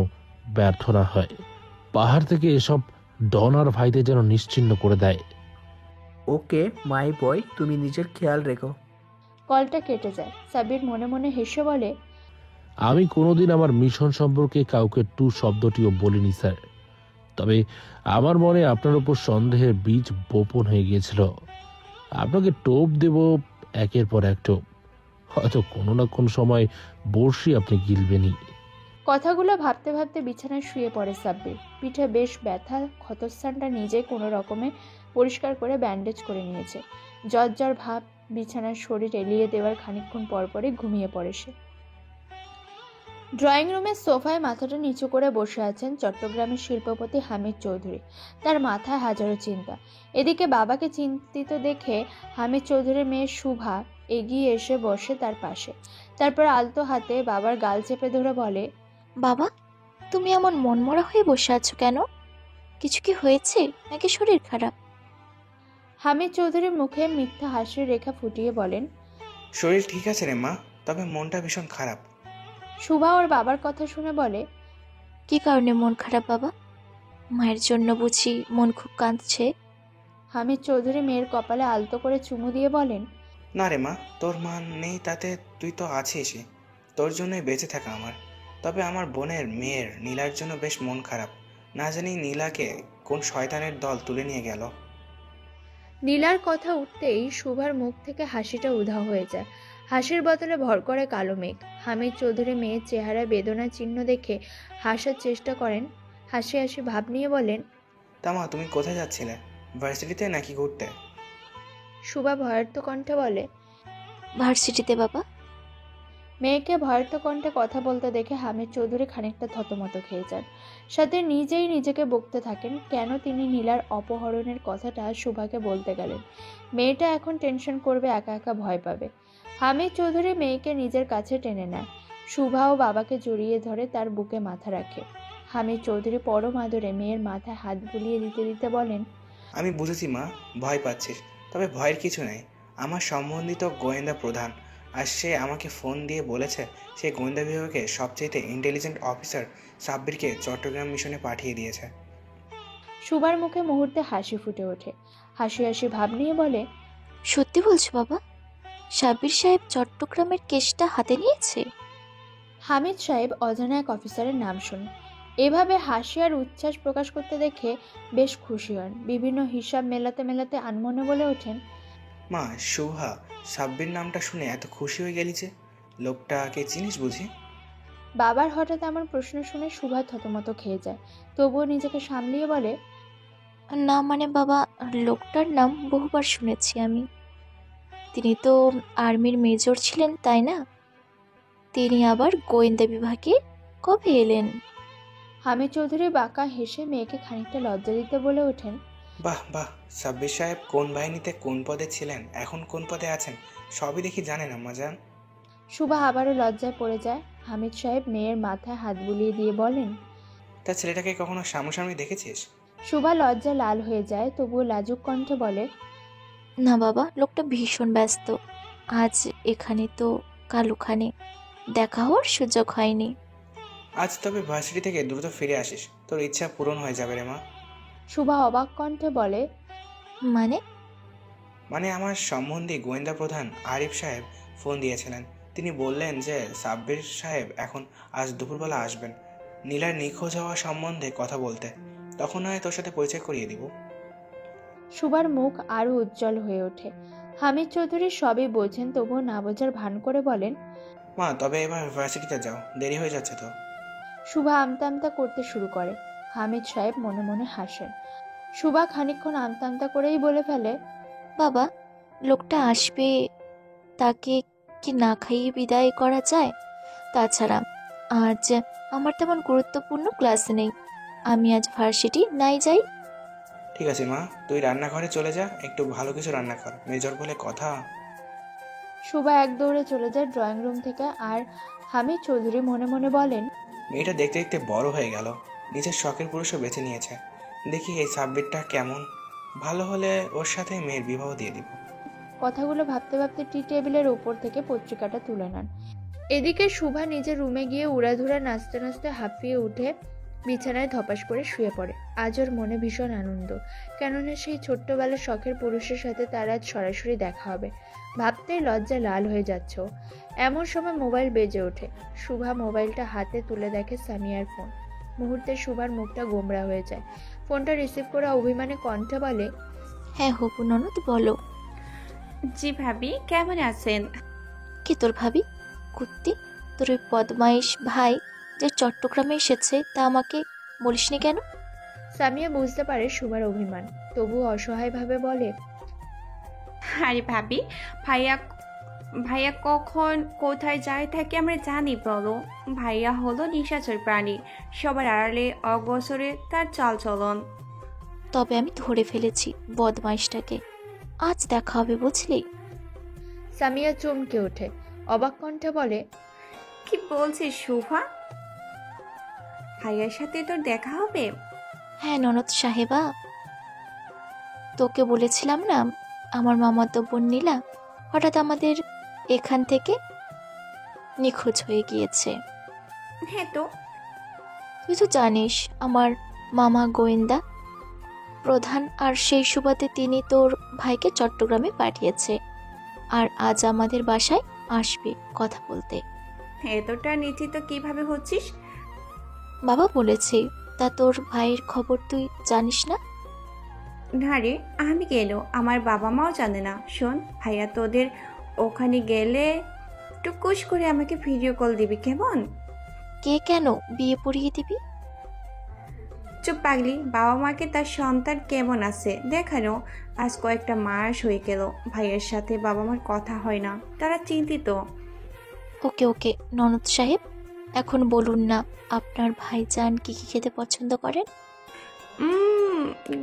ব্যর্থ না হয়। পাহাড় থেকে এসব ডনার ভাইদের যেন নিশ্চিহ্ন করে দেয়। ওকে মাই বয়, তুমি নিজের খেয়াল রেখো। কলটা কেটে যায়। সাব্বির মনে মনে হেসে বলে, আমি কোনোদিন আমার মিশন সম্পর্কে কাউকে টু শব্দটিও বলিনি স্যার। তবে আমার মনে আপনার উপর সন্দেহের বীজ বপন হয়ে গিয়েছিল। আপনাকে টোপ দেব, একের পর এক টোপ। হয়তো কোনো না কোনো সময় বর্ষি আপনি গিলবেনই। কথাগুলো ভাবতে ভাবতে বিছানায় শুয়ে পড়ে সাব্বির। পিঠে বেশ ব্যথা, ক্ষতস্থানটা নিজে কোনো রকমে পরিষ্কার করে ব্যান্ডেজ করে নিয়েছে। জ্বর ভাব বিছানার শরীর এলিয়ে দেওয়ার খানিকক্ষণ পরপরই ঘুমিয়ে পড়ে সে। ড্রয়িং রুমের সোফায় মাথাটা নিচু করে বসে আছেন চট্টগ্রামের শিল্পপতি হামিদ চৌধুরী। তার মাথায় হাজারো চিন্তা। এদিকে বাবাকে চিন্তিত দেখে হামিদ চৌধুরীর মেয়ে শুভা এগিয়ে এসে বসে তার পাশে। তারপর আলতো হাতে বাবার গাল চেপে ধরে বলে, বাবা, তুমি এমন মনমরা হয়ে বসে আছো কেন? কিছু কি হয়েছে নাকি শরীর খারাপ? হামিদ চৌধুরীর মুখে মিথ্যা হাসির রেখা ফুটিয়ে বলেন, শরীর ঠিক আছে রে মা, তবে মনটা ভীষণ খারাপ। শুভা ওর বাবার কথা শুনে বলে, কি কারণে মন খারাপ বাবা? মায়ের জন্য বুঝি মন খুব কাঁদছে? হামিদ চৌধুরী মেয়ের কপালে আলতো করে চুমু দিয়ে বলেন, না রে মা, তোর মা নেই তাতে তুই তো আছিস, তোর জন্যই বেঁচে থাকা আমার। তবে আমার বোনের মেয়ের নীলার জন্য বেশ মন খারাপ। না জানি নীলাকে কোন শয়তানের দল তুলে নিয়ে গেল। নীলার কথা উঠতেই শুভার মুখ থেকে হাসিটা উধাও হয়ে যায়। হাসির বদলে ভর করে কালো মেঘ। হামিদ চৌধুরী মেয়ের চেহারায় বেদনার চিহ্ন দেখে হাসার চেষ্টা করেন। হাসি হাসি ভাব নিয়ে বলেন, তা মা, তুমি কোথায় যাচ্ছিলে? ভার্সিটিতে নাকি ঘুরতে? শুভা ভয়ার্থ কণ্ঠে বলে, ভার্সিটিতে বাবা। মেয়েকে ভয়ার্থ কণ্ঠে কথা বলতে দেখে হামিদ চৌধুরী খানিকটা থতমত খেয়ে যান। সাথে নিজেই নিজেকে বকতে থাকেন কেন তিনি নীলার অপহরণের কথাটা শুভাকে বলতে গেলেন। মেয়েটা এখন টেনশন করবে, একা একা ভয় পাবে। হামিদ চৌধুরী মেয়েকে নিজের কাছে টেনে নেয়। শুভাও বাবাকে জড়িয়ে ধরে তার বুকে মাথা রাখে। হামিদ চৌধুরী পরম আদরে মেয়ের মাথায় হাত বুলিয়ে দিতে দিতে বলেন, আমি বুঝেছি মা, ভয় পাচ্ছিস, তবে ভয়ের কিছু নেই। আমার সম্বন্ধিত গোয়েন্দা প্রধান, আর সে আমাকে ফোন দিয়ে বলেছে সে গোয়েন্দা বিভাগে সবচেয়ে ইন্টেলিজেন্ট অফিসার সাব্বিরকে চট্টগ্রাম মিশনে পাঠিয়ে দিয়েছে। শুভার মুখে মুহূর্তে হাসি ফুটে ওঠে। হাসি হাসি ভাব নিয়ে বলে, সত্যি বলছো বাবা? সাব্বির সাহেব চট্টগ্রামের কেসটা হাতে নিয়েছে? হামিদ সাহেব অজানা এক অফিসারের নাম শুনে এভাবে হাসি আর উচ্ছ্বাস প্রকাশ করতে দেখে বেশ খুশি হন। বিভিন্ন হিসাব মেলাতে মেলাতে আনমনে বলে ওঠেন, মা, শুভা সাব্বির নামটা শুনে এত খুশি হয়ে গেলি যে, লোকটাকে চিনিস বুঝি? বাবার হঠাৎ এমন প্রশ্ন শুনে শুভা থতমত খেয়ে যায়, তবুও নিজেকে সামলিয়ে বলে, না মানে বাবা, লোকটার নাম বহুবার শুনেছি আমি। তিনি তো আর্মির মেজর ছিলেন, তাই না? তিনি আবার গোয়েন্দা বিভাগে কবে এলেন? হামিদ চৌধুরী বাঁকা হেসে মেয়েকে খানিকটা লজ্জা দিতে বলে ওঠেন, বাহ বাহ, সাব্বির সাহেব কোন বাহিনীতে কোন পদে ছিলেন, এখন কোন পদে আছেন, সবই দেখি জানেন আম্মাজান। শুভা আবারও লজ্জায় পড়ে যায়। হামিদ সাহেব মেয়ের মাথায় হাত বুলিয়ে দিয়ে বলেন, তা ছেলেটাকে কখনো সামনাসামনি দেখেছিস? শুভা লজ্জা লাল হয়ে যায়, তবুও লাজুক কণ্ঠে বলে, না বাবা, লোকটা ভীষণ ব্যস্ত। আজ এখানে তো কাল ওখানে, দেখা হওয়ার সুযোগ হয়নি। আজ তবে ভার্সিটি থেকে দ্রুত ফিরে আসিস, তোর ইচ্ছা পূরণ হয়ে যাবে রে মা। শুভা অবাক কণ্ঠে বলে, মানে আমার সম্বন্ধী গোয়েন্দা প্রধান আরিফ সাহেব ফোন দিয়েছিলেন। তিনি বললেন যে সাব্বির সাহেব এখন আজ দুপুরবেলা আসবেন নীলার নিখোঁজ হওয়া সম্বন্ধে কথা বলতে, তখন নয় তোর সাথে পরিচয় করিয়ে দিব। শুভার মুখ আরো উজ্জ্বল হয়ে ওঠে। হামিদ চৌধুরী সবই বোঝেন, তবুও না বোঝার ভান করে বলেন, মা, তবে এবার ভার্সিটিতে যাও, দেরি হয়ে যাচ্ছে তো। শুভা আমতা আমতা করতে শুরু করে। হামিদ সাহেব মনে মনে হাসেন। শুভা খানিকক্ষণ আমতা আমতা করেই বলে ফেলে, বাবা, লোকটা আসবে, তাকে কি না খাইয়ে বিদায় করা যায়? তাছাড়া আজ আমার তেমন গুরুত্বপূর্ণ ক্লাস নেই, আমি আজ ভার্সিটি নাই যাই। ঠিক আছে মা, তুই রান্নাঘরে চলে যা, একটু ভালো কিছু রান্না কর, মেজর বলে কথা। শুভা এক দৌড়ে চলে যায় ড্রয়িং রুম থেকে। আর হামিদ চৌধুরী মনে মনে বলেন, মেয়েটা দেখতে দেখতে বড় হয়ে গেল, নিজের শখের পুরুষও বেছে নিয়েছে। দেখি এই সাব্বিরটা কেমন, ভালো হলে ওর সাথে মেয়ের বিবাহ দিয়ে দিব। কথাগুলো ভাবতে ভাবতে টি টেবিলের উপর থেকে পত্রিকাটা তুলে নেন। এদিকে শুভা নিজের রুমে গিয়ে উড়াধুরা নাচতে নাচতে হাঁপিয়ে উঠে বিছানায় ধপাস করে শুয়ে পড়ে। আজ ওর মনে ভীষণ আনন্দ, কেননা সেই ছোট্টবেলার শখের পুরুষের সাথে তার আজ সরাসরি দেখা হবে। ভাবতেই লজ্জা লাল হয়ে যাচ্ছে। এমন সময় মোবাইল বেজে ওঠে। শুভা মোবাইলটা হাতে তুলে দেখে সামিয়ার ফোন। মুহূর্তে শুভার মুখটা গোমড়া হয়ে যায়। ফোনটা রিসিভ করে অভিমানে কণ্ঠে বলে, হ্যাঁ হবু ননদ, বলো। জি ভাবি, কেমন আছেন? কে তোর ভাবি? কুত্তি, তোর ওই বদমাইশ ভাই যে চট্টগ্রামে এসেছে তা আমাকে বলিসনি কেন? সামিয়া বুঝতে পারে শুভার অভিমান, তবু অসহায়ভাবে বলে, আরে ভাবি, ভাইয়া ভাইয়া কখন কোথায় যায় থাকে আমরা জানি বলো। ভাইয়া হলো নিশাচর প্রাণী, সবার আড়ালে অগোচরে তার চালচলন। তবে আমি ধরে ফেলেছি বদমাইশটাকে, আজ দেখা হবে বুঝলি। সামিয়া চমকে ওঠে, অবাক কণ্ঠে বলে, কি বলছিস শুভা? ভাইয়ার সাথে তোর দেখা হবে? হ্যাঁ ননদ সাহেবা, তোকে বলেছিলাম না আমার মামাতো বোন নীলা হঠাৎ আমাদের এখান থেকে নিখোঁজ হয়ে গিয়েছে। হ্যাঁ তো, তুই তো জানিস আমার মামা গোয়েন্দা প্রধান, আর সেই সুবাদে তিনি তোর ভাইকে চট্টগ্রামে পাঠিয়েছে, আর আজ আমাদের বাসায় আসবে কথা বলতে। এতটা নিশ্চিত কিভাবে হচ্ছিস? বাবা বলেছে। তা তোর ভাইয়ের খবর তুই জানিস না? না রে, আমি কেন, আমার বাবা মাও জানে না। শোন, ভাইয়া তোদের ওখানে গেলে টুকুস করে আমাকে ভিডিও কল দিবি কেমন? কে কেন বিয়ে পড়িয়ে দিবি? চুপ পাগলি, বাবা মাকে তার সন্তান কেমন আছে দেখানো। আজ কয়েকটা মাস হয়ে গেল ভাইয়ের সাথে বাবা মার কথা হয় না, তারা চিন্তিত। ওকে ওকে ননদ সাহেব, এখন বলুন না আপনার ভাইজান কি কি খেতে পছন্দ করেন?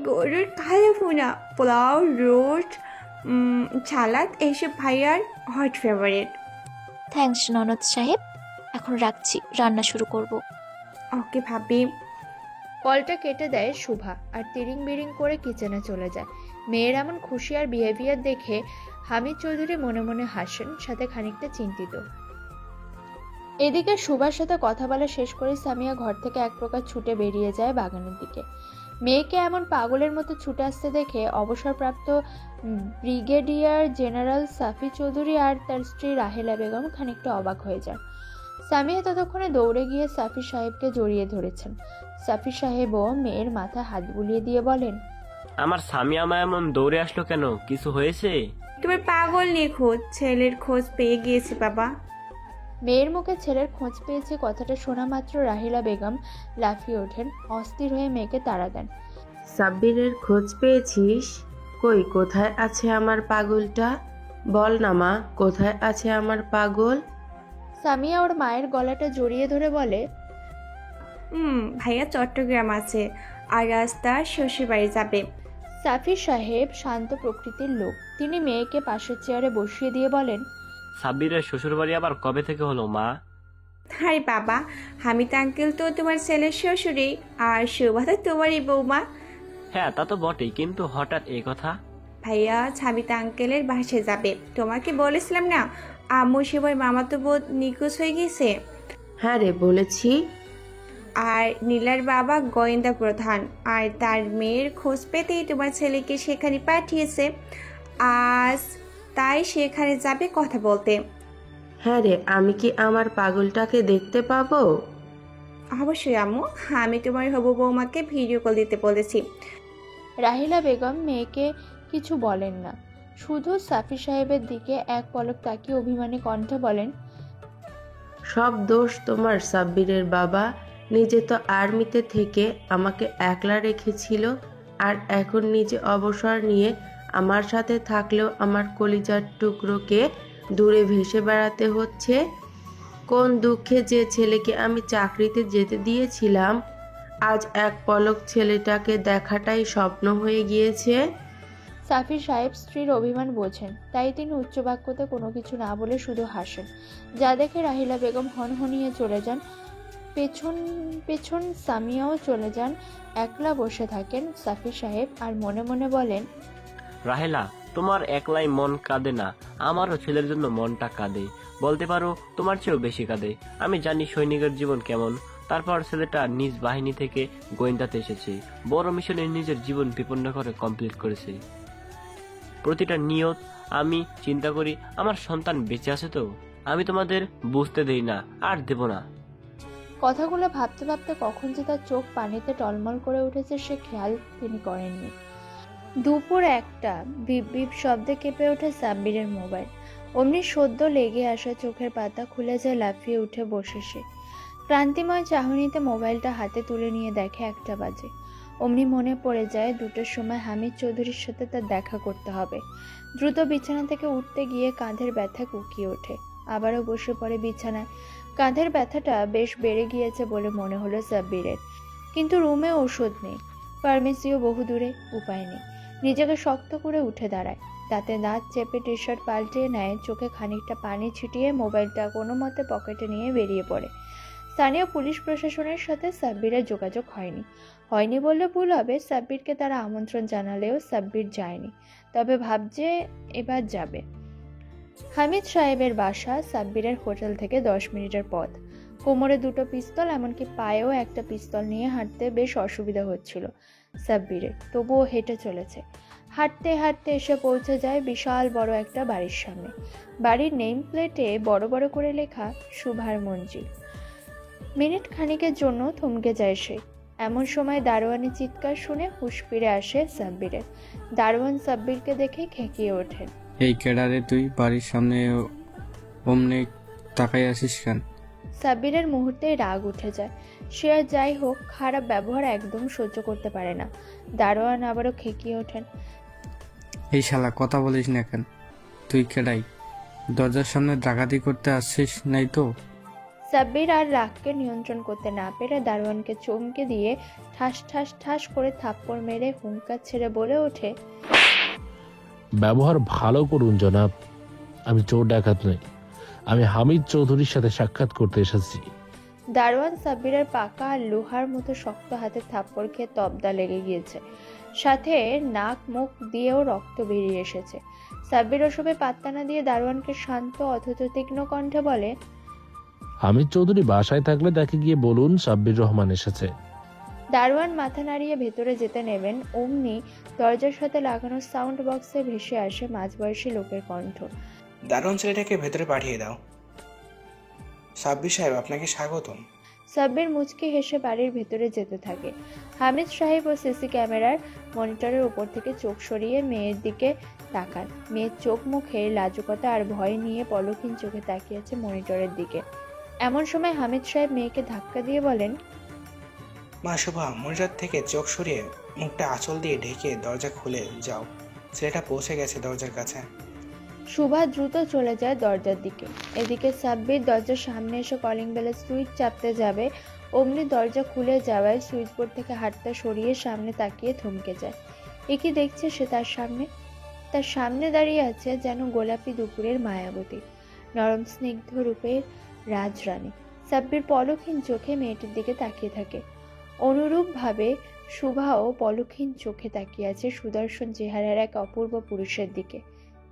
গরুর কালো ভুনা, পোলাও, রোস্ট, সালাদ, এইসব ভাইয়ার হট ফেভারিট। থ্যাঙ্কস ননদ সাহেব, এখন রাখছি, রান্না শুরু করব। ওকে ভাবি। কলটা কেটে দেয় শুভা আর তিরিং বিরিং করে কিচেনে চলে যায়। মেয়ের এমন খুশি আর বিহেভিয়ার দেখে হামিদ চৌধুরী মনে মনে হাসেন, সাথে খানিকটা চিন্তিত। এদিকে শুভার সাথে কথা বলা শেষ করে সামিয়া ঘর থেকে এক প্রকার ছুটে বেরিয়ে যায় বাগানের দিকে। মেয়েকে এমন পাগলের মতো ছুটে আসতে দেখে অবসরপ্রাপ্ত ব্রিগেডিয়ার জেনারেল সাফি চৌধুরী আর তার স্ত্রী রাহেলা বেগম খানিকটা অবাক হয়ে যান। সামিয়া ততক্ষণে দৌড়ে গিয়ে সাফি সাহেবকে জড়িয়ে ধরেছেন। সাফি সাহেবও মেয়ের মাথায় হাত বুলিয়ে দিয়ে বলেন, আমার স্বামী আমার এমন দৌড়ে আসলো কেন? কিছু হয়েছে? তোমার পাগল নিখোঁজ ছেলের খোঁজ পেয়ে গিয়েছে বাবা। মেয়ের মুখে ছেলের খোঁজ পেয়েছে কথাটা শোনা মাত্র রাহিলা বেগম লাফিয়ে ওঠেন, অস্থির হয়ে মেয়েকে তাড়া দেন। সাব্বিরের খোঁজ পেয়েছিস? কই, কোথায় আছে আমার পাগলটা? বল না মা, কোথায় আছে আমার পাগল? সামিয়া ওর মায়ের গলাটা জড়িয়ে ধরে বলে, ভাইয়া চট্টগ্রাম আছে আর রাস্তা শ্বশুর বাড়ি যাবে। সাফি সাহেব শান্ত প্রকৃতির লোক, তিনি মেয়েকে পাশের চেয়ারে বসিয়ে দিয়ে বলেন, সাব্বিরের শ্বশুরবাড়ি আবার কবে থেকে হলো মা? আরে বাবা, হামিদ আঙ্কেল তো তোমার ছেলের শ্বশুরই, আর শোভা তো তোমারই বৌমা। হ্যাঁ তা তো বটেই, কিন্তু হঠাৎ এই কথা? ভাইয়া হামিদ আঙ্কেলের বাসায় যাবে। তোমাকে বলেছিলাম না আম্মু সেবার মামাতো বোন নিখোঁজ হয়ে গেছে। হ্যাঁ রে, বলেছি। আর নীলার বাবা গোয়েন্দা প্রধান, আর তার মেয়ের খোঁজ পেতেই তোমার ছেলেকে সেখানে পাঠিয়েছে আজ, তাই সেখানে যাবে কথা বলতে। হ্যাঁ রে, আমি কি আমার পাগলটাকে দেখতে পাবো? অবশ্যই আম্মু, আমি তোমার হবু বৌমাকে ভিডিও কল দিতে বলেছি। রাহিলা বেগম মেয়েকে কিছু বলেন না, শুধু সাফি সাহেবের দিকে এক পলক তাকিয়ে অভিমানী কণ্ঠে বলেন, সব দোষ তোমার সাব্বিরের বাবা। নিজে তো আর্মিতে থেকে আমাকে একলা রেখেছিল, আর এখন নিজে অবসর নিয়ে আমার সাথে থাকলেও আমার কলিজার টুকরোকে দূরে ভেসে বেড়াতে হচ্ছে। কোন দুঃখে যে ছেলেকে আমি চাকরিতে যেতে দিয়েছিলাম, আজ এক পলক ছেলেটাকে দেখাটাই স্বপ্ন হয়ে গিয়েছে। সাফি সাহেব স্ত্রীর অভিমান বোঝেন, তাই তিনি উচ্চবাক্যতে কোনো কিছু না বলে শুধু হাসেন, যা দেখে রাহিলা বেগম হনহনিয়ে চলে যান। পেছন পেছন সামিয়াও চলে যান। একলা বসে থাকেন সাফি সাহেব আর মনে মনে বলেন, রাহেলা, তোমার একলাই মন কাঁদে না, আমারও ছেলের জন্য মনটা কাঁদে। বলতে পারো তোমার চেয়েও বেশি কাঁদে। আমি জানি সৈনিকের জীবন কেমন, তারপর ছেলেটা নিজ বাহিনী থেকে গোয়েন্দাতে এসেছে, বড় মিশনে নিজের জীবন বিপন্ন করে কমপ্লিট করেছে। প্রতিটা নিয়ত আমি চিন্তা করি আমার সন্তান বেঁচে আছে তো। আমি তোমাদের বুঝতে দেই না, আর দেব না। কথাগুলো ভাবতে ভাবতে কখন যে তার চোখ পানিতে টলমল করে উঠেছে সে খেয়াল তিনি করেননি। দুপুর 1টা, বিপ বিপ শব্দে কেঁপে ওঠে সাব্বিরের মোবাইল। অমনি সদ্য লেগে আসা চোখের পাতা খুলে যায়, লাফিয়ে উঠে বসে সে। ক্রান্তিময় চাহনিতে মোবাইলটা হাতে তুলে নিয়ে দেখে 1টা বাজে। অমনি মনে পড়ে যায় 2টার সময় হামিদ চৌধুরীর সাথে তার দেখা করতে হবে। দ্রুত বিছানা থেকে উঠতে গিয়ে কাঁধের ব্যথা কুকিয়ে ওঠে, আবারও বসে পড়ে বিছানায়। কাঁধের ব্যথাটা বেশ বেড়ে গিয়েছে বলে মনে হলো সাব্বিরের, কিন্তু রুমে ওষুধ নেই, ফার্মেসিও বহু দূরে, উপায় নেই। নিজেকে শক্ত করে উঠে দাঁড়ায়, তাতে দাঁত চেপে টি শার্ট পাল্টিয়ে নেয়, চোখে খানিকটা পানি ছিটিয়ে মোবাইলটা কোনো মতে পকেটে নিয়ে বেরিয়ে পড়ে। স্থানীয় পুলিশ প্রশাসনের সাথে সাব্বিরের যোগাযোগ হয়নি বললে ভুল হবে। সাব্বিরকে তারা আমন্ত্রণ জানালেও সাব্বির যায়নি, তবে ভাবছে এবার যাবে। হামিদ সাহেবের বাসা সাব্বিরের হোটেল থেকে 10 মিনিটের পথ। কোমরে 2টো পিস্তল, এমনকি পায়েও একটা পিস্তল নিয়ে হাঁটতে বেশ অসুবিধা হচ্ছিল সাব্বিরের, তবুও হেঁটে চলেছে। হাঁটতে হাঁটতে এসে পৌঁছে যায় বিশাল বড় একটা বাড়ির সামনে। বাড়ির নেম প্লেটে বড় বড় করে লেখা শুভার মঞ্জিল। মিনিট খানিকের জন্য থমকে যায় সে। এমন সময় দারোয়ানের চিৎকার শুনে হুঁশ ফিরে আসে সাব্বিরের। দারোয়ান সাব্বিরকে দেখে খেকিয়ে ওঠেন, এই কেডারে তুই বাড়ির সামনে অমনে তাকাই আসিস কেন? সাব্বিরের মুহূর্তেই রাগ উঠে যায়। সে আর যাই হোক খারাপ ব্যবহার একদম সহ্য করতে পারে না। দারোয়ান আবারও খেকিয়ে ওঠেন, এই শালা কথা বলিস না কেন? তুই কেডাই? দরজার সামনে ডাকাতি করতে আসছিস নাই তো? সাব্বির আর রাগকে নিয়ন্ত্রণ করতে না পেরে দারোয়ানকে চমকে দিয়ে ঠাস ঠাস ঠাস করে থাপ্পড় মেরে হুঙ্কার ছেড়ে বলে ওঠে, ব্যবহার ভালো করুন জনাব। আমি চোর ডাকাত নই, আমি হামিদ চৌধুরীর সাথে সাক্ষাৎ করতে এসেছি। দারোয়ান সাব্বিরের পাকা আর লোহার মতো শক্ত হাতে থাপ্পড় খেয়ে তবদা লেগে গিয়েছে, সাথে নাক মুখ দিয়েও রক্ত বেরিয়ে এসেছে। সাব্বির ওসবে পাত্তা না দিয়ে দারোয়ানকে শান্ত অথচ তীক্ষ্ণ কণ্ঠে বলে, হামিদ চৌধুরী বাসায় থাকলে তাকে গিয়ে বলুন সাব্বির রহমান এসেছে। দারোয়ান মাথা নাড়িয়ে ভেতরে যেতে নেবেন, অমনি দরজার সাথে লাগানো সাউন্ড বক্সে ভেসে আসে মাঝবয়সী লোকের কণ্ঠ। দারুণ ছেলেটাকে ভেতরে পাঠিয়ে দাও। সাব্বির সাহেব, আপনাকে স্বাগতম। সাব্বির মুচকি হেসে বাড়ির ভেতরে যেতে থাকে। হামিদ সাহেব ও সিসি ক্যামেরার মনিটরের উপর থেকে চোখ সরিয়ে মেয়ের দিকে তাকান। মেয়ের চোখ মুখে লাজুকতা আর ভয় নিয়ে পলকহীন চোখে তাকিয়েছে মনিটরের দিকে। এমন সময় হামিদ সাহেব মেয়েকে ধাক্কা দিয়ে বলেন, মা শোভা, মনিটর থেকে চোখ সরিয়ে মুখটা আঁচল দিয়ে ঢেকে দরজা খুলে যাও। ছেলেটা পৌঁছে গেছে দরজার কাছে। সুভা দ্রুত চলে যায় দরজার দিকে। এদিকে সাব্বির দরজার সামনে এসে কলিং বেলের সুইচ চাপতে যাবে, অমনি দরজা খুলে যাওয়ায় সুইচ বোর্ড থেকে হাতটা সরিয়ে সামনে তাকিয়ে থমকে যায়। এ কি দেখছে সে? তার সামনে দাঁড়িয়ে আছে যেন গোলাপি দুপুরের মায়াবতী, নরম স্নিগ্ধ রূপের রাজরানী। সাব্বির পলকহীন চোখে মেয়েটির দিকে তাকিয়ে থাকে। অনুরূপভাবে সুভাও পলকহীন চোখে তাকিয়ে আছে সুদর্শন চেহারার এক অপূর্ব পুরুষের দিকে।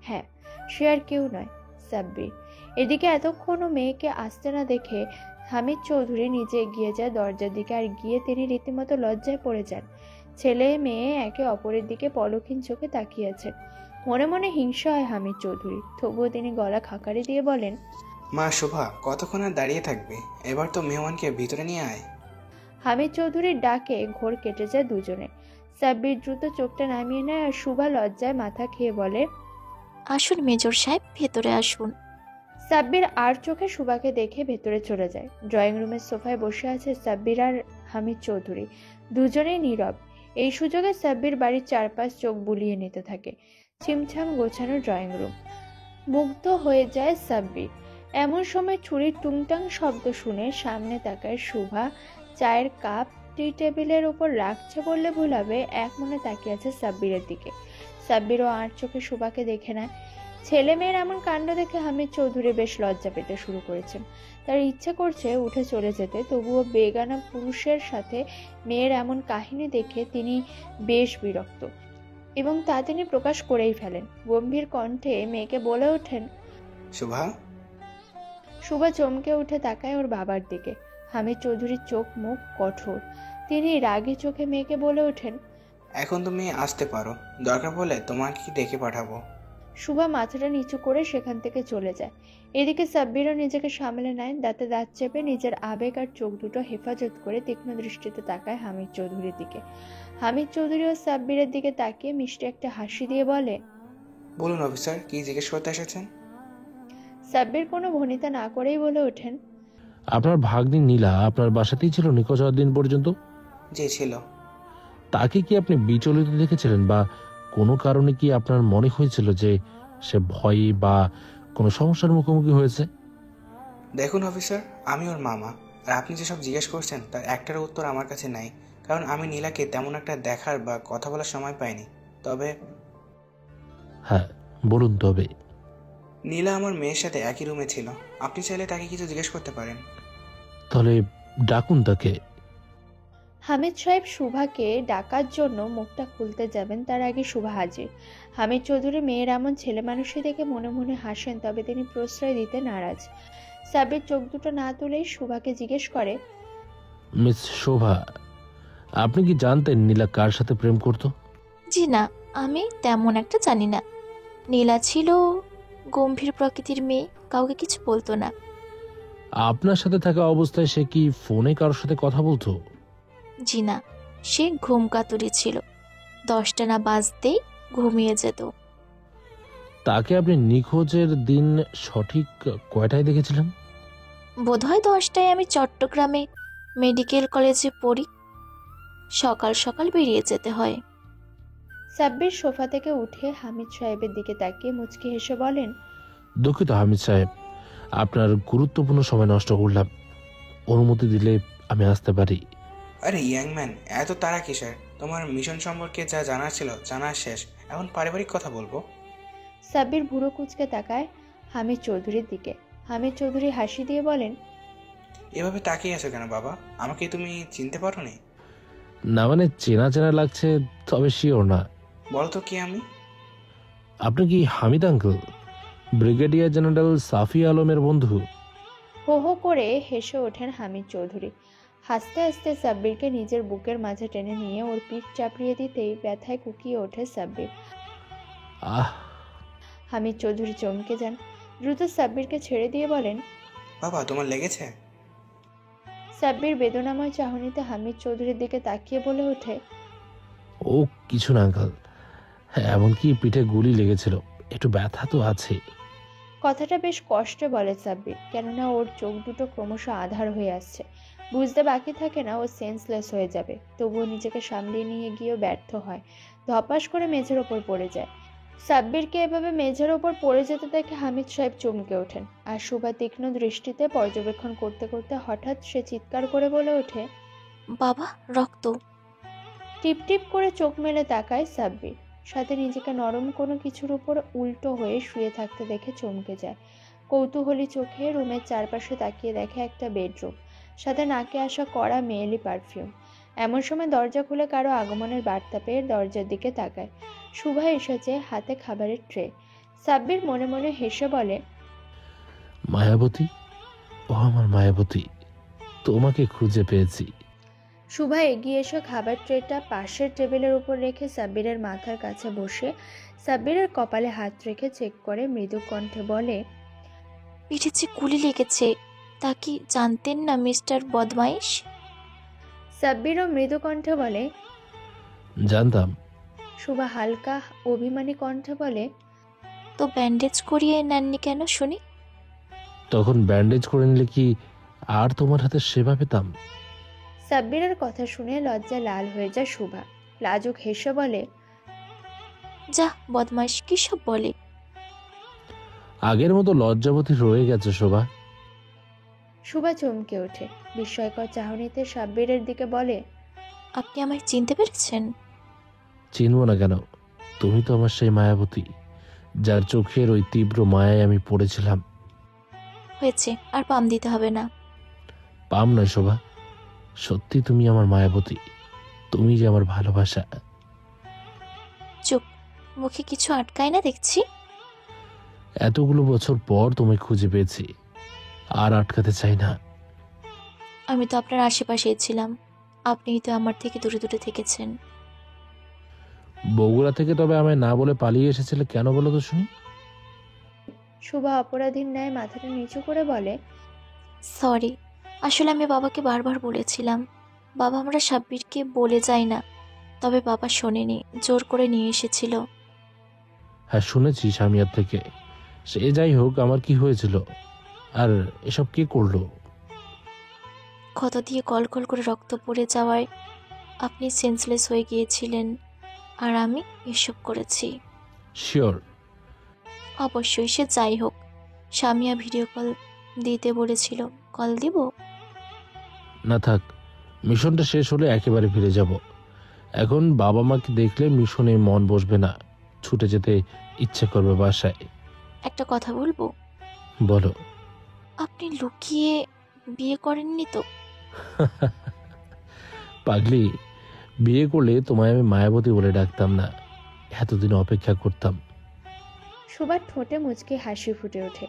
হ্যাঁ, সে আর কেউ নয়, সাব্বির। এদিকে এতক্ষণও মেয়েকে আসতে না দেখে হামিদ চৌধুরী নিজে এগিয়ে যায় দরজার দিকে, আর গিয়ে তিনি রীতিমতো লজ্জায় পড়ে যান। ছেলে মেয়ে একে অপরের দিকে পলকহীন চোখে তাকিয়ে আছেন। মনে মনে হিংসা হয় হামিদ চৌধুরী, তবুও তিনি গলা খাকারি দিয়ে বলেন, মা শোভা, কতক্ষণ আর দাঁড়িয়ে থাকবে? এবার তো মেহমানকে ভিতরে নিয়ে আয়। হামিদ চৌধুরীর ডাকে ঘোর কেটে যায় দুজনে। সাব্বির দ্রুত চোখটা নামিয়ে নেয় আর সুভা লজ্জায় মাথা খেয়ে বলে, আসুন মেজর সাহেব, ভেতরে আসুন। সাব্বির আর চোখে সুভাকে দেখে ভেতরে চলে যায়। ড্রয়িং রুমের সোফায় বসে আছে সাব্বির আর হামিদ চৌধুরী, দুজনেই নীরব। এই সুযোগে সাব্বির বাড়ির চারপাশ চোখ বুলিয়ে নিতে থাকে। ছিমছাম গোছানো ড্রয়িং রুম, মুগ্ধ হয়ে যায় সাব্বির। এমন সময় ছুরির টুংটাং শব্দ শুনে সামনে তাকায় সুভা। চায়ের কাপ টি টেবিলের উপর রাখছে বললে ভুল হবে, এক মনে তাকিয়ে আছে সাব্বিরের দিকে। সাব্বিরও আর চোখে সুভাকে দেখে নেয়। ছেলে মেয়ের এমন কাণ্ড দেখে হামিদ চৌধুরী বেশ লজ্জা পেতে শুরু করেছেন। তার ইচ্ছে করছে উঠে চলে যেতে, তবুও বেগানা পুরুষের সাথে মেয়ের এমন কাহিনী দেখে তিনি বেশ বিরক্ত, এবং তা তিনি প্রকাশ করেই ফেলেন। গম্ভীর কণ্ঠে মেয়েকে বলে ওঠেন, শোভা। সুভা চমকে উঠে তাকায় ওর বাবার দিকে। হামিদ চৌধুরীর চোখ মুখ কঠোর, তিনি রাগী চোখে মেয়েকে বলে ওঠেন, এখন তুমি আসতে পারো, দরকার পড়লে তোমাকে ডেকে পাঠাবো। সুভা মাথাটা নিচু করে সেখান থেকে চলে যায়। এদিকে সাব্বিরও নিজেকে সামলে নেয়, দাঁতে দাঁত চেপে নিজের আবেগ আর চোখ দুটো হেফাজত করে তীক্ষ্ণ দৃষ্টিতে তাকায় হামিদ চৌধুরীর দিকে। হামিদ চৌধুরী ও সাব্বিরের দিকে তাকিয়ে মিষ্টি একটা হাসি দিয়ে বলে, বলুন অফিসার, কি জিজ্ঞেস করতে এসেছেন? সাব্বির কোনো ভনিতা না করেই বলে ওঠেন, আপনার ভাগ্নি নীলা আপনার বাসাতেই ছিল নিখোঁজ হওয়ার দিন পর্যন্ত? যে ছিল। তাকে কি আপনি বিচলিত দেখেছিলেন, বা কোনো কারণে কি আপনার মনে হয়েছিল যে সে ভয়ে বা কোনো সমস্যার মুখোমুখি হয়েছে? দেখুন অফিসার, আমি ওর মামা, আর আপনি যেসব জিজ্ঞেস করছেন তার একটার উত্তর আমার কাছে নাই, কারণ আমি নীলাকে তেমন একটা দেখার বা কথা বলার সময় পাইনি। তবে হ্যাঁ বলুন। তবে নীলা আমার মেয়ের সাথে একই রুমে ছিল। আপনি চাইলে তাকে কিছু জিজ্ঞেস করতে পারেন। তাহলে ডাকুন তাকে। হামিদ সাহেব সুভাকে ডাকার জন্য মুখটা খুলতে যাবেন, তার আগে সুভা হাজির। হামিদ চৌধুরী মেয়ের এমন ছেলে মানুষই দেখে মনে মনে হাসেন, তবে তিনি প্রশ্রয় দিতে নারাজ। সাব্বির চোখ দুটো না তুলেই সুভাকে জিজ্ঞেস করে, মিস শোভা, আপনি কি জানতেন নীলা কার সাথে প্রেম করত? জি না, আমি তেমন একটা জানি না। নীলা ছিল গম্ভীর প্রকৃতির মেয়ে, কাউকে কিছু বলতো না। আপনার সাথে থাকা অবস্থায় সে কি ফোনে কারোর সাথে কথা বলতো? জি না, সে ঘুম কাতুরি ছিল, 10টা না বাজতেই ঘুমিয়ে যেত। তাকে আপনি নিখোঁজের দিন সঠিক কয়টায় দেখেছিলেন? বোধহয় 10টায়। আমি চট্টগ্রামে মেডিকেল কলেজে পড়ি, সকাল সকাল বেরিয়ে যেতে হয়। সাব্বির সোফা থেকে উঠে হামিদ সাহেবের দিকে তাকিয়ে মুচকি হেসে বলেন, দুঃখিত হামিদ সাহেব, আপনার গুরুত্বপূর্ণ সময় নষ্ট করলাম। অনুমতি দিলে আমি আসতে পারি। আরে ইয়াং ম্যান, এত তাড়া কিসের? তোমার মিশন সম্পর্কে যা জানার ছিল জানা শেষ, এখন পারিবারিক কথা বলবো। সাব্বির ভুরু কুঁচকে তাকায় হামিদ চৌধুরীর দিকে। হামিদ চৌধুরী হাসি দিয়ে বলেন, এভাবে তাকিয়ে আছো কেন বাবা? আমাকে তুমি চিনতে পারো নি? না মানে চেনা চেনা লাগছে, তবে শিওর না। বলো তো কি আমি? আপনি কি হামিদ আঙ্কেল, ব্রিগেডিয়ার জেনারেল সাফি আলমের বন্ধু? হো হো করে হেসে ওঠেন হামিদ চৌধুরী। হাসতে হাসতে সাব্বিরকে নিজের বুকের মাঝে টেনে নিয়ে ওর পিঠ চাপড়িয়ে দিতেই ব্যথায় কুকিয়ে ওঠে সাব্বির। আহ! হামিদ চৌধুরী চমকে যান, দ্রুত সাব্বিরকে ছেড়ে দিয়ে বলেন, বাবা তোমার লেগেছে? সাব্বির বেদনাময় চাহনিতে হামিদ চৌধুরীর দিকে তাকিয়ে বলে ওঠে, ও কিছু না আঙ্কেল, এমনকি পিঠে গুলি লেগেছিল, একটু ব্যথা তো আছে। কথাটা বেশ কষ্টে বলে সাব্বির, কেননা ওর চোখ দুটো ক্রমশ আধার হয়ে আসছে। বুঝতে বাকি থাকে না ও সেন্সলেস হয়ে যাবে, তবুও নিজেকে সামলিয়ে নিয়ে গিয়েও ব্যর্থ হয়। ধপাস করে মেঝের ওপর পড়ে যায়। সাব্বিরকে এভাবে মেঝের ওপর পড়ে যেতে দেখে হামিদ সাহেব চমকে ওঠেন, আর সুভা তীক্ষ্ণ দৃষ্টিতে পর্যবেক্ষণ করতে করতে হঠাৎ সে চিৎকার করে বলে ওঠে, বাবা, রক্ত! টিপ টিপ করে চোখ মেলে তাকায় সাব্বির, সাথে নিজেকে নরম কোনো কিছুর উপর উল্টো হয়ে শুয়ে থাকতে দেখে চমকে যায়। কৌতূহলী চোখে রুমের চারপাশে তাকিয়ে দেখে একটা বেডরুম, সাথে নাকে আসা কড়া মেয়েলি পারফিউম। এমন সময় দরজা খুলে কারো আগমনের বার্তা পেয়ে দরজার দিকে তাকায়। শুভা এসেছে, হাতে খাবারের ট্রে। সাব্বির মনে মনে হেসে বলে, মায়াবতী, ও আমার মায়াবতী, তোমাকে খুঁজে পেয়েছি। শুভা এগিয়ে এসে খাবার ট্রেটা পাশের টেবিলের উপর রেখে সাব্বিরের মাথার কাছে বসে সাব্বিরের কপালে হাত রেখে চেক করে মৃদু কণ্ঠে বলে, পিঠে যে গুলি লেগেছে, তা কি জানতেন না মিস্টার বদমাইশ? সাব্বিরও মৃদু কণ্ঠে বলে, জানতাম। শুভা হালকা অভিমানী কণ্ঠে বলে, তো ব্যান্ডেজ করিয়ে নেননি কেন শুনি? তখন ব্যান্ডেজ করে নিলে কি আর তোমার হাতে সেবা পেতাম? সাব্বিরের কথা শুনে লজ্জায় লাল হয়ে যায় শুভা। লাজুক হেসে বলে, যা বদমাইশ, কি সব বলে? আগের মতো লজ্জাবতী রয়ে গেছে শোভা। শুভা চমকে ওঠে, বিস্ময়কর চাহনিতে সাব্বিরের দিকে বলে, আপনি আমায় চিনতে পেরেছেন? চিনব না কেন? তুমি তো আমার সেই মায়াবতী, যার চোখের ওই তীব্র মায়ায় আমি পড়েছিলাম। হয়েছে, আর পাম দিতে হবে না। পাম নয় শোভা, সত্যি তুমি আমার মায়াবতী, তুমি যে আমার ভালোবাসা। চুপ, মুখে কিছু আটকায় না দেখছি। এতগুলো বছর পর তোমায় খুঁজে পেয়েছি, আর আটকাতে চাই না। আমি তো আপনার আশেপাশেই ছিলাম, আপনিই তো আমার থেকে দূরে দূরে থেকেছেন। বগুড়া থেকে তবে আমায় না বলে পালিয়ে এসেছিলে কেন বলো তো শুনি? শুভা অপরাধীর ন্যায় মাথাটা নিচু করে বলে, সরি, আসলে আমি বাবাকে বারবার বলেছিলাম, বাবা আমরা সাব্বিরকে বলে যাই না, তবে বাবা শোনেনি, জোর করে নিয়ে এসেছিল। হ্যাঁ শুনেছি স্বামীয়ার থেকে। সে যাই হোক, আমার কি হয়েছিল আর এসব কে করলো? ক্ষত দিয়ে কল কল করে রক্ত পড়ে যাওয়ায় আপনি সেন্সলেস হয়ে গিয়েছিলেন, আর আমি এসব করেছি। শিওর? অবশ্যই, সে যাই হোক, স্বামীয়া ভিডিও কল দিতে বলেছিল, কল দিব? না থাক, মিশনটা শেষ হলে একেবারে ফিরে যাব। এখন বাবা মাকে দেখলে মিশনে মন বসবে না, ছুটে যেতে ইচ্ছে করবে বাসায়। একটা কথা বলবো? বলো। আপনি লুকিয়ে বিয়ে করেননি তো? পাগলি, বিয়ে করলে তোমায় আমি মায়াবতী বলে ডাকতাম না, এতদিন অপেক্ষা করতাম। সুভার ঠোঁটে মুচকি হাসি ফুটে ওঠে।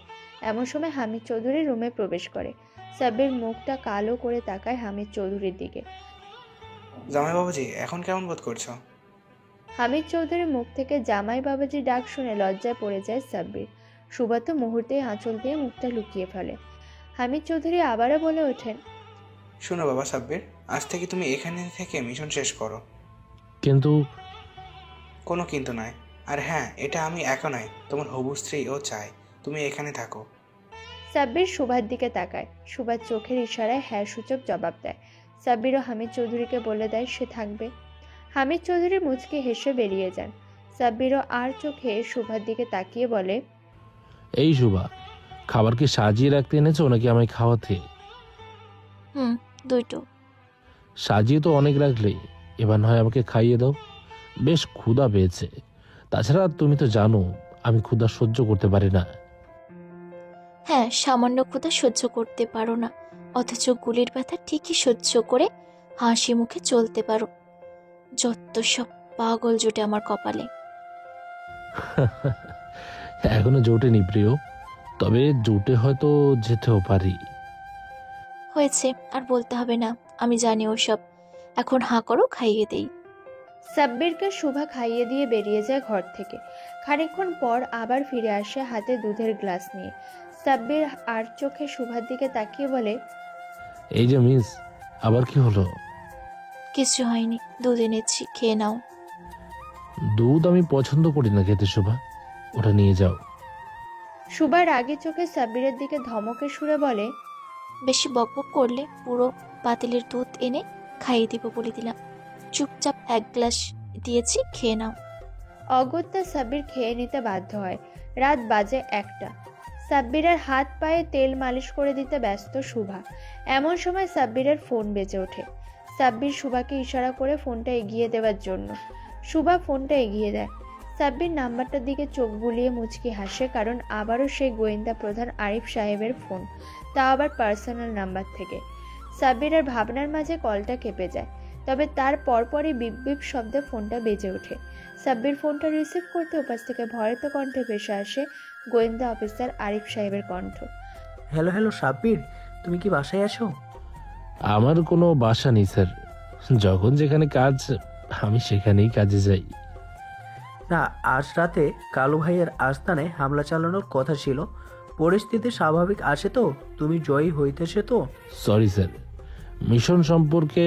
এমন সময় হামিদ চৌধুরী রুমে প্রবেশ করে। সাব্বির মুখটা কালো করে তাকায় হামিদ চৌধুরীর দিকে। জামাই বাবুজি, এখন কেমন বোধ করছো? হামিদ চৌধুরীর মুখ থেকে জামাই বাবাজি ডাক শুনে লজ্জায় পড়ে যায় সাব্বির। সুভা তো মুহূর্তেই আঁচল দিয়ে মুখটা লুকিয়ে ফেলে। হামিদ চৌধুরী আবারও বলে ওঠেন, শোনো বাবা সাব্বির, আজ থেকে তুমি এখানে থেকে মিশন শেষ করো। কিন্তু? কোনো কিন্তু নয়। আর হ্যাঁ, এটা আমি একা নয়, তোমার হবু স্ত্রীও চায় তুমি এখানে থাকো। সাব্বির সুভার দিকে তাকায়। সুভার চোখের ইশারায় হ্যাঁ সূচক জবাব দেয়। সাব্বিরও হামিদ চৌধুরীকে বলে দেয় সে থাকবে। হামিদ চৌধুরী মুচকি হেসে বেরিয়ে যান। সাব্বিরও আর চোখে সুভার দিকে তাকিয়ে বলে, এই শুভা, খাবার কি সাজিয়ে রাখতে এনেছো নাকি আমায় খাওয়াতে? দুটো। সাজিয়ে তো অনেক রাখলেই, এবার নয় আমাকে খাইয়ে দাও, বেশ ক্ষুধা পেয়েছে। তাছাড়া তুমি তো জানো আমি ক্ষুধা সহ্য করতে পারি না। হ্যাঁ, সামান্য ক্ষুধা সহ্য করতে পারো না, অথচ গুলির ব্যথা ঠিকই সহ্য করে হাসি মুখে চলতে পারো। যত সব পাগল জুটে আমার কপালে। এখনো জোটেনি প্রিয়, তবে জোটে হয়তো যেতেও পারি। হয়েছে, আর বলতে হবে না, আমি জানি ওসব। এখন হাঁ করো, খাইয়ে দেই। সাব্বিরকে শুভা খাইয়ে দিয়ে বেরিয়ে যায় ঘর থেকে। খানিকক্ষণ পর আবার ফিরে আসে হাতে দুধের গ্লাস নিয়ে। সাব্বির আর চোখে শুভার দিকে তাকিয়ে বলে, এই যে মিস, আবার কি হলো? কিছু হয়নি, দুধ এনেছি, খেয়ে নাও। দুধ আমি পছন্দ করি না খেতে শুভা, ওটা নিয়ে যাও। শুভার আগে চোখে সাব্বিরের দিকে ধমকে সুরে বলে, বেশি বকবক করলে পুরো পাতিলের দুধ এনে খাইয়ে দিব বলে দিলাম। চুপচাপ এক গ্লাস দিয়েছি, খেয়ে নাও। অগত্যা সাব্বির খেয়ে নিতে বাধ্য হয়। রাত বাজে 1টা। সাব্বিরের হাত পায়ে তেল মালিশ করে দিতে ব্যস্ত শুভা। এমন সময় সাব্বিরের ফোন বেজে ওঠে। সাব্বির শুভাকে ইশারা করে ফোনটা এগিয়ে দেওয়ার জন্য। শুভা ফোনটা এগিয়ে দেয়। সাব্বির নাম্বারটার দিকে চোখ বুলিয়ে মুচকি হাসে, কারণ আবারও সেই গোয়েন্দা প্রধান আরিফ সাহেবের ফোন, তা আবার পার্সোনাল নাম্বার থেকে। সাব্বিরের ভাবনার মাঝে কলটা কেঁপে যায়, তবে তার পরপরই বিপ বিপ শব্দে ফোনটা বেজে ওঠে। সাব্বির ফোনটা রিসিভ করতে ওপাশ থেকে ভয়ত কণ্ঠে ভেসে আসে গোয়েন্দা অফিসার আরিফ সাহেবের কণ্ঠ। হ্যালো হ্যালো সাব্বির, তুমি কি বাসায় আছো? আমার কোনো বাসা নেই স্যার, যখন যেখানে কাজ আমি সেখানেই কাজে যাই। না, আজ রাতে কালু ভাইয়ের আস্তানায় হামলা চালানোর কথা ছিল। পরিস্থিতি স্বাভাবিক আছে তো? তুমি জয়ী হইতেছে তো? সরি স্যার, মিশন সম্পর্কে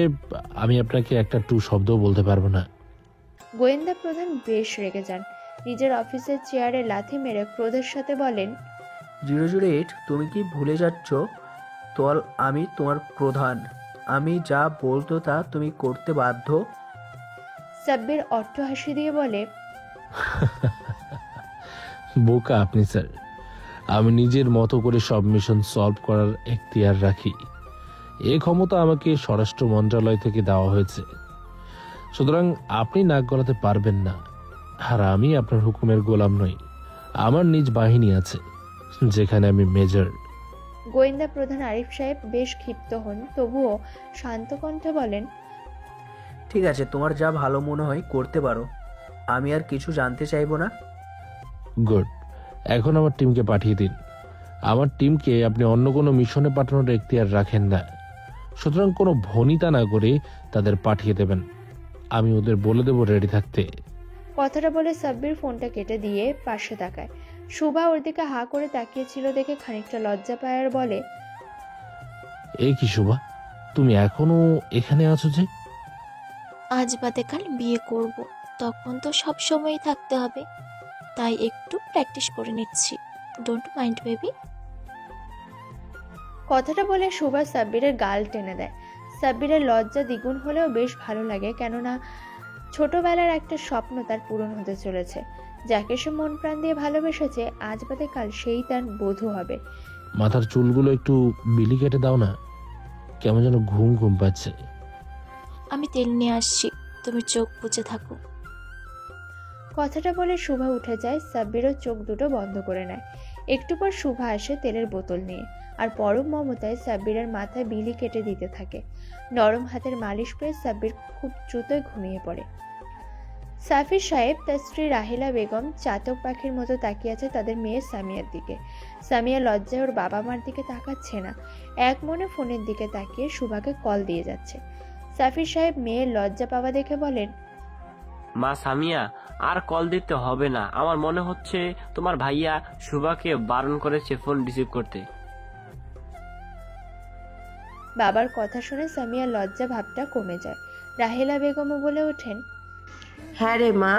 আমি আপনাকে একটা টু শব্দও বলতে পারবো না। গোয়েন্দা প্রধান বেশ রেগে যান। নিজের অফিসের চেয়ারে লাথি মেরে ক্রোধের সাথে বলেন, 008, তুমি কি ভুলে যাচ্ছ তোয়াল আমি তোমার প্রধান। আমি যা বলতো তা তুমি করতে বাধ্য। সাব্বির অট্ট হাসি দিয়ে বলে, বোকা আপনি স্যার, আমি নিজের মতো করে সব মিশন সলভ করার এখতিয়ার রাখি। এ ক্ষমতা আমাকে স্বরাষ্ট্র মন্ত্রণালয় থেকে দেওয়া হয়েছে, সুতরাং আপনি নাক গলাতে পারবেন না। আর আমি আপনার হুকুমের গোলাম নই, আমার নিজ বাহিনী আছে যেখানে আমি মেজর। গোয়েন্দা প্রধান আরিফ সাহেব বেশ ক্ষিপ্ত হন, তবুও শান্ত কণ্ঠে বলেন, ঠিক আছে, তোমার যা ভালো মনে হয় করতে পারো, আমি আর কিছু জানতে চাইবো না। গুড, এখন আমার টিমকে পাঠিয়ে দিন। আমার টিমকে আপনি অন্য কোনো মিশনে পাঠানোর এখতিয়ার রাখেন না, সুতরাং কোনো ভনিতা না করে তাদের পাঠিয়ে দেবেন। আমি ওদের বলে দেবো রেডি থাকতে। কথাটা বলে সাব্বির ফোনটা কেটে দিয়ে পাশে তাকায়। শুভা ওর দিকে হাঁ করে তাকিয়েছিল দেখে খানিকটা লজ্জা পায় আর বলে, এই কি শুভা, তুমি এখনো এখানে আছো যে? আজ বাদে কাল বিয়ে করব, তখন তো সব সময়ই থাকতে হবে, তাই একটু প্র্যাকটিস করে নিচ্ছি। Don't mind baby. কথাটা বলে শুভা সাব্বিরের গাল টেনে দেয়। সাব্বিরের লজ্জা দ্বিগুণ হলেও বেশ ভালো লাগে, কেননা ছোটবেলার একটা স্বপ্ন তার পূরণ হতে চলেছে। যাকে সে মন প্রাণ দিয়ে ভালোবেসেছে, আজ বাদে কাল সেই তার বধূ হবে। মাথার চুলগুলো একটু বিলি কেটে দাও না, কেমন যেন ঘুম ঘুম পাচ্ছে। আমি তেল নিয়ে আসছি, তুমি চোখ বুজে থাকো। কথাটা বলে শুভা উঠে যায়। সাব্বিরও চোখ দুটো বন্ধ করে নেয়। একটু পর শুভা আসে তেলের বোতল নিয়ে, আর পরম মমতায় সাব্বিরের মাথায় বিলি কেটে দিতে থাকে। নরম হাতের মালিশ করে সাব্বির খুব দ্রুতই ঘুমিয়ে পড়ে। সাফির সাহেব তার স্ত্রী রাহিলা বেগম চাতক পাখির মতো তাকিয়ে আছে তাদের মেয়ে সামিয়ার দিকে। সামিয়া লজ্জায় ওর বাবা মার দিকে তাকাচ্ছে না, এক মনে ফোনের দিকে তাকিয়ে শুভাকে কল দিয়ে যাচ্ছে। সাফির সাহেব মেয়ের লজ্জা পাওয়া দেখে বলেন, মা সামিয়া, আর কল দিতে হবে না, আমার মনে হচ্ছে তোমার ভাইয়া শুভাকে বারণ করেছে ফোন রিসিভ করতে। বাবার কথা শুনে সামিয়ার লজ্জা ভাবটা কমে যায়। রাহিলা বেগমও বলে ওঠেন, হ্যাঁ রে মা,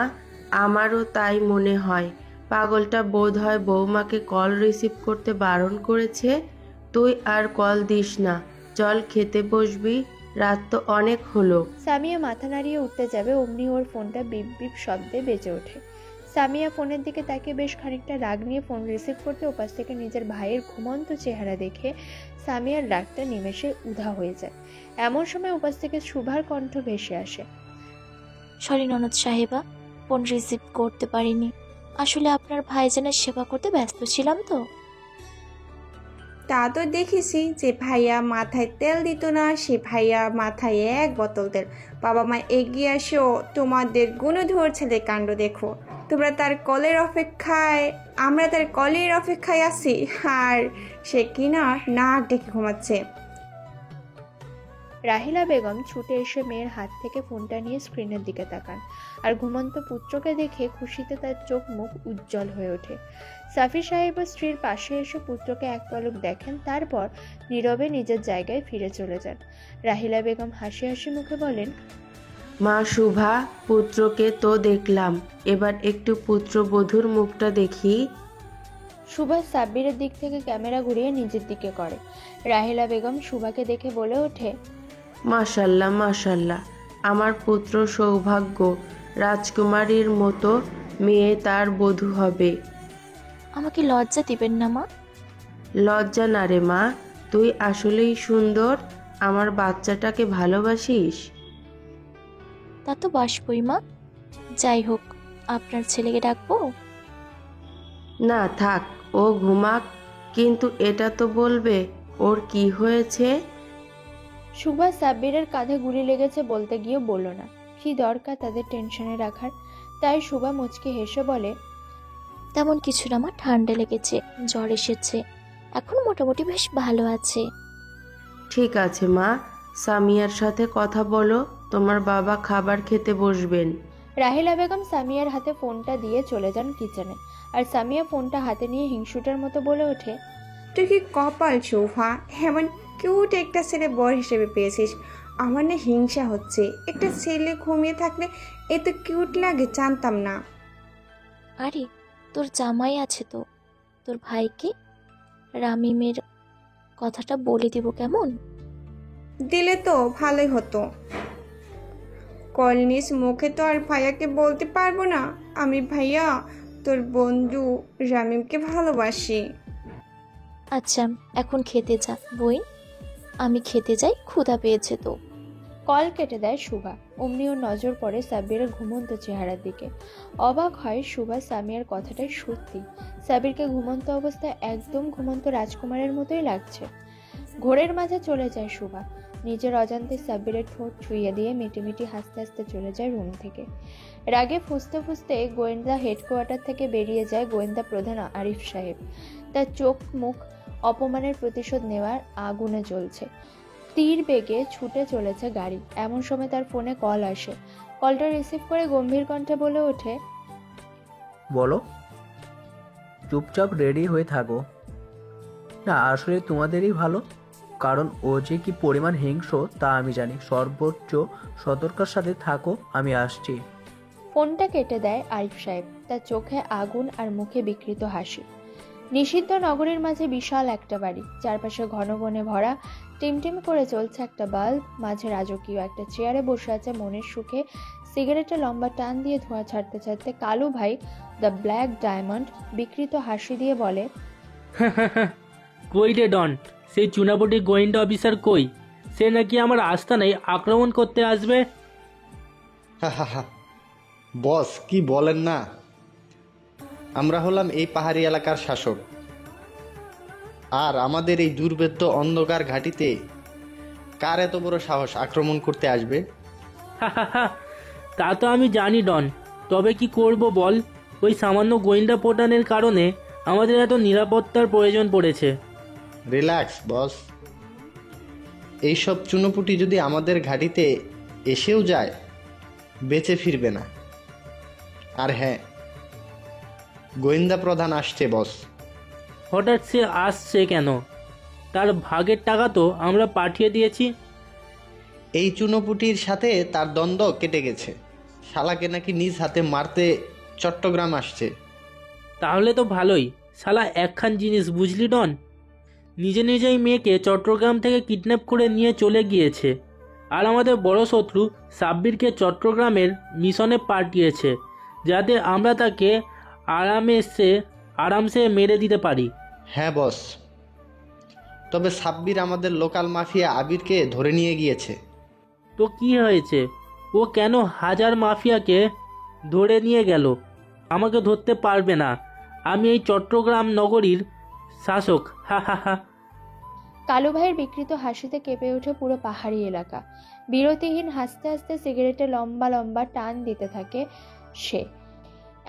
আমারও তাই মনে হয়। পাগলটা বোধ হয় বৌমাকে কল রিসিভ করতে বারণ করেছে। তুই আর কল দিস না, চল খেতে বসবি, রাত তো অনেক হলো। সামিয়া মাথা নাড়িয়ে উঠতে যাবে, অমনি ওর ফোনটা বিপ বিপ শব্দে বেজে ওঠে। সামিয়া ফোনের দিকে তাকিয়ে বেশ খানিকটা রাগ নিয়ে ফোন রিসিভ করতে ওপাশ থেকে নিজের ভাইয়ের ঘুমন্ত চেহারা দেখে সামিয়ার রাগটা নিমেষে উধাও হয়ে যায়। এমন সময় ওপাশ থেকে শুভার কণ্ঠ ভেসে আসে। সরি ননদ সাহেবা, ফোন রিসিভ করতে পারিনি। আসলে আপনার ভাইজানের সেবা করতে ব্যস্ত ছিলাম তো। তা তো দেখেছি যে ভাইয়া মাথায় তেল দিত না, সে ভাইয়া মাথায় 1 বোতল তেল। বাবা মা এগিয়ে আসো, তোমাদের গুণধর ছেলে কাণ্ড দেখো। তোমরা তার কলের অপেক্ষায়, আমরা তার কলের অপেক্ষায় আছি, আর সে কিনা নাক ডেকে ঘুমাচ্ছে। রাহিলা বেগম ছুটে এসে মেয়ের হাত থেকে ফোনটা নিয়ে স্ক্রিনের দিকে তাকান, আর ঘুমন্ত পুত্রকে দেখে খুশিতে তার চোখ মুখ উজ্জ্বল হয়ে ওঠে। সাফি সাহেব স্ত্রীর পাশে এসে পুত্রকে এক পলক দেখেন, তারপর নীরবে নিজের জায়গায় ফিরে চলে যান। রাহিলা বেগম হাসি হাসি মুখে বলেন, মা শুভা, পুত্রকে তো দেখলাম, এবার একটু পুত্রবধূর মুখটা দেখি। সুভাষ সাব্বিরের দিক থেকে ক্যামেরা ঘুরিয়ে নিজের দিকে করে। রাহিলা বেগম সুভাকে দেখে বলে ওঠে, মাশাল্লাহ মাশাল্লাহ, আমার পুত্র সৌভাগ্য, রাজকুমারীর মতো মেয়ে তার বধূ হবে। আমাকে লজ্জা দিবেন না মা। লজ্জা না রে মা, তুই আসলেই সুন্দর, আমার বাচ্চাটাকে ভালোবাসিস। তা তো বাসবই মা। যাই হোক, আপনার ছেলেকে ডাকবো? না থাক, ও ঘুমাক, কিন্তু এটা তো বলবে ওর কি হয়েছে। সুভাষ সাব্বিরের কাঁধে গুলি লেগেছে বলতে গিয়ে বলল না, কি দরকার তাদের টেনশনে রাখার। তাই শুভা মুচকি হেসে বলে, তেমন কিছু না মা, ঠান্ডা লেগেছে, জ্বর এসেছে, এখন মোটামুটি বেশ ভালো আছে। ঠিক আছে মা, সামিয়ার সাথে কথা বলো, তোমার বাবা খাবার খেতে বসবেন। রাহিলা বেগম সামিয়ার হাতে ফোনটা দিয়ে চলে যান কিচেনে, আর সামিয়া ফোনটা হাতে নিয়ে হিংসুটার মতো বলে ওঠে, তুই কি কপাল শোভা, এমন কিউট একটা ছেলে বর হিসেবে পেয়েছিস। আমার না হিংসা হচ্ছে, একটা ছেলে ঘুমিয়ে থাকলে এত কিউট লাগে জানতাম না। আরে তোর জামাই আছে তো, তোর ভাইকে রামিমের কথাটা বলে দিব কেমন? দিলে তো ভালোই হতো। কলনিস মুখে তো আর ভাইয়াকে বলতে পারবো না আমি ভাইয়া তোর বন্ধু রামিমকে ভালোবাসি। আচ্ছা এখন খেতে যা বই, আমি খেতে যাই, ক্ষুধা পেয়েছে তো। কল কেটে দেয় শুভা। অমনি ওর নজর পড়ে সাব্বিরের ঘুমন্ত চেহারার দিকে। অবাক হয় শুভা, সামিয়ার কথাটাই সত্যি। সাব্বিরকে ঘুমন্ত অবস্থায় একদম ঘুমন্ত রাজকুমারের মতোই লাগছে। ঘোরের মাঝে চলে যায় শুভা। নিজের অজান্তে সাব্বিরের ঠোঁট ছুঁয়ে দিয়ে মিটিমিটি হাসতে হাসতে চলে যায় রুম থেকে। রাগে ফুঁসতে ফুঁসতে গোয়েন্দা হেডকোয়ার্টার থেকে বেরিয়ে যায় গোয়েন্দা প্রধান আরিফ সাহেব। তার চোখ মুখ অপমানের প্রতিশোধ নেওয়ার আগুনে জ্বলছে। তীর বেগে ছুটে চলেছে গাড়ি। এমন সময় তার ফোনে কল আসে। কলটা রিসিভ করে গম্ভীর কণ্ঠে বলে ওঠে, বলো। চুপচাপ রেডি হয়ে থাকো। না আসলে তোমাদেরই ভালো, কারণ ও যে কি পরিমাণ হিংস্র তা আমি জানি। সর্বোচ্চ সতর্কতার সাথে থাকো, আমি আসছি। ফোনটা কেটে দেয় আরিফ সাহেব। তার চোখে আগুন আর মুখে বিকৃত হাসি। নিষিদ্ধ নগরীর মাঝে বিশাল একটা বাড়ি, চারপাশে ঘন বনে ভরা, টিমটিম করে চলছে একটা বাল্ব। মাঝে রাজকীয় একটা চেয়ারে বসে আছে মনের সুখে সিগারেটে লম্বা টান দিয়ে ধোঁয়া ছাড়তে ছাড়তে কালু ভাই দ্য ব্ল্যাক ডায়মন্ড। বিকৃত হাসি দিয়ে বলে, কই রে ডন, সেই চুনাপটি গোয়েন্দা অফিসার কই? সে নাকি আমার আস্তানায় আক্রমণ করতে আসবে। বস কি বলেন না, আমরা হলাম এই পাহাড়ি এলাকার শাসক, আর আমাদের এই দুর্ভেদ্য অন্ধকার ঘাটিতে কার এত বড় সাহস আক্রমণ করতে আসবে? তা তো আমি জানি ডন, তবে কি করব বল? ওই সামান্য গোয়েন্দা প্রধানের কারণে আমাদের এত নিরাপত্তার প্রয়োজন পড়েছে। রিল্যাক্স বস, এইসব চুনোপুটি যদি আমাদের ঘাটিতে এসেও যায় বেঁচে ফিরবে না। আর হ্যাঁ, গোয়েন্দা প্রধান আসছে বস। হঠাৎ সে আসছে কেন? তার ভাগের টাকা তো আমরা পাঠিয়ে দিয়েছি। এই চুনোপুটির সাথে তার দ্বন্দ্ব কেটে গেছে, শালাকে নাকি নিজ হাতে মারতে চট্টগ্রাম আসছে। তাহলে তো ভালোই, শালা একখান জিনিস বুঝলি ডন, নিজে নিজেই মেয়েকে চট্টগ্রাম থেকে কিডন্যাপ করে নিয়ে চলে গিয়েছে, আর আমাদের বড় শত্রু সাব্বিরকে চট্টগ্রামের মিশনে পাঠিয়েছে যাতে আমরা তাকে আরামসে মেরে দিতে পারি। হ্যাঁ বস, তবে সাব্বির আমাদের লোকাল মাফিয়া আবিরকে ধরে নিয়ে গিয়েছে। তো কি হয়েছে? ও কেন হাজার মাফিয়াকে ধরে নিয়ে গেল? আমাকে ধরতে পারবে না। আমি এই চট্টগ্রাম নগরীর শাসক। হা হা হা। কালু ভাইয়ের বিকৃত হাসিতে কেঁপে ওঠে পুরো পাহাড়ি এলাকা। বিরতিহীন হাসতে হাসতে সিগারেটে লম্বা লম্বা টান দিতে থাকে সে।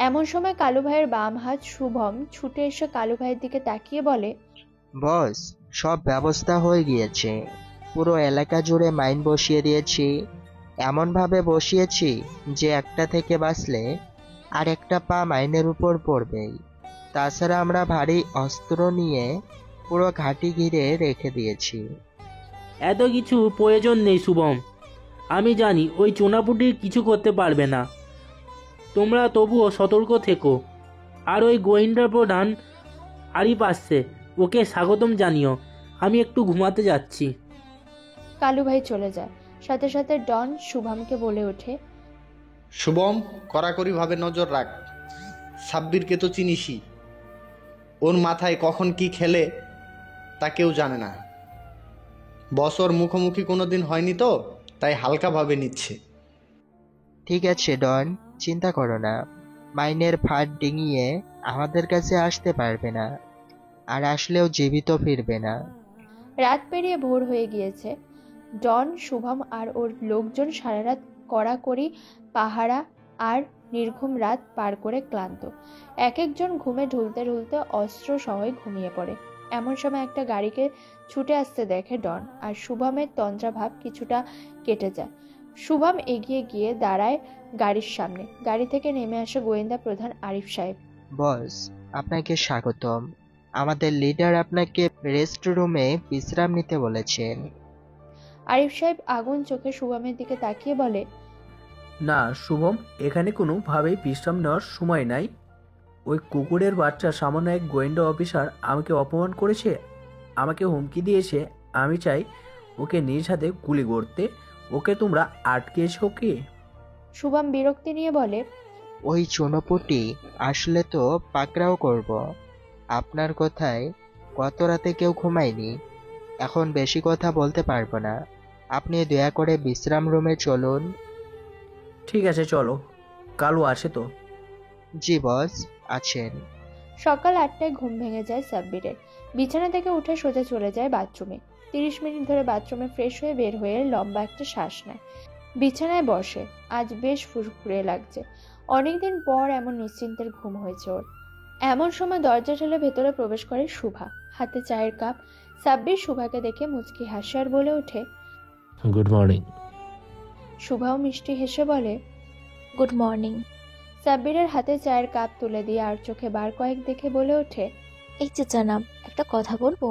এমন সময় কালু ভাইয়ের বাম হাত শুভম ছুটে এসে কালু ভাইয়ের দিকে তাকিয়ে বলে, বস, সব ব্যবস্থা হয়ে গিয়েছে। পুরো এলাকা জুড়ে মাইন বসিয়ে দিয়েছি। এমনভাবে বসিয়েছি যে একটা থেকে বাঁচলে আর একটা পা মাইনের উপর পড়বেই। তাছাড়া আমরা ভারী অস্ত্র নিয়ে পুরো ঘাঁটি ঘিরে রেখে দিয়েছি। এত কিছু প্রয়োজন নেই শুভম। আমি জানি ওই চুনাপুটি কিছু করতে পারবে না। তোমরা তবুও সতর্ক থেকো। আর ওই গোয়েন্দা প্রধান আরিফ আসছে, ওকে স্বাগতম জানিও। আমি একটু ঘুমাতে যাচ্ছি। কালু ভাই চলে যায়। সাথে সাথে ডন শুভমকে বলে ওঠে, শুভম, কড়াকড়িভাবে নজর রাখ। সাব্বিরকে তো চিনিসই, ওর মাথায় কখন কি খেলে তা কেউ জানে না। বস ওর মুখোমুখি কোনোদিন হয়নি তো, তাই হালকাভাবে নিচ্ছে। ঠিক আছে ডন, চিন্তা করো না। মাইনের ফাঁদ ডিঙিয়ে আমাদের কাছে আসতে পারবে না, আর আসলেও জীবিত ফিরবে না। রাত পেরিয়ে ভোর হয়ে গিয়েছে। ডন, শুভম আর ওর লোকজন সারা রাত কড়াকড়ি পাহারা আর নির্ঘুম রাত পার করে ক্লান্ত। এক একজন ঘুমে ঢুলতে ঢুলতে অস্ত্র সহই ঘুমিয়ে পড়ে। এমন সময় একটা গাড়িকে ছুটে আসতে দেখে ডন, আর শুভমের তন্দ্রাভাব কিছুটা কেটে যায়। শুভম এগিয়ে গিয়ে দাঁড়ায় গাড়ির সামনে। গাড়ি থেকে নেমে আসে গোয়েন্দা প্রধান আরিফ সাহেব। বস, আপনাকে স্বাগতম। আমাদের লিডার আপনাকে রেস্ট রুমে বিশ্রাম নিতে বলেছেন। আরিফ সাহেব আগুন চোখে শুভমের দিকে তাকিয়ে বলে, না শুভম, এখানে কোনোভাবেই বিশ্রাম নেওয়ার সময় নাই। ওই কুকুরের বাচ্চা সামান্য এক গোয়েন্দা অফিসার আমাকে অপমান করেছে, আমাকে হুমকি দিয়েছে। আমি চাই ওকে নিজ হাতে গুলি করতে। ওকে তোমরা আটকেছো কি? শুভম বিরক্তি নিয়ে বলে, ওই চুনোপুটি আসলে তো পাকড়াও করব। আপনার কথায় গত রাতে কেউ ঘুমায়নি। এখন বেশি কথা বলতে পারবো না। আপনি দয়া করে বিশ্রাম রুমে চলুন। ঠিক আছে চলো। কালু আসে তো? জি বস, আছেন। সকাল 8টায় ঘুম ভেঙে যায় সাব্বিরের। বিছানা থেকে উঠে সোজা চলে যায় বাথরুমে। 30 মিনিট ধরে বাথরুমে ফ্রেশ হয়ে বের হয়ে লম্বা একটা শ্বাস নেয়। বিছানায় বসে। আজ বেশ ফুরফুরে লাগছে। অনেকদিন পর এমন নিশ্চিন্তের ঘুম হয়েছে ওর। এমন সময় দরজা ঠেলে ভেতরে প্রবেশ করে শুভা, হাতে চায়ের কাপ। সাব্বির শুভাকে দেখে মুচকি হাসে আর বলে ওঠে, গুড মর্নিং। শুভাও মিষ্টি হেসে বলে, গুড মর্নিং। সাব্বিরের হাতে চায়ের কাপ তুলে দিয়ে আর চোখে বার কয়েক দেখে বলে ওঠে, এই যে জনাব, একটা কথা বলবো?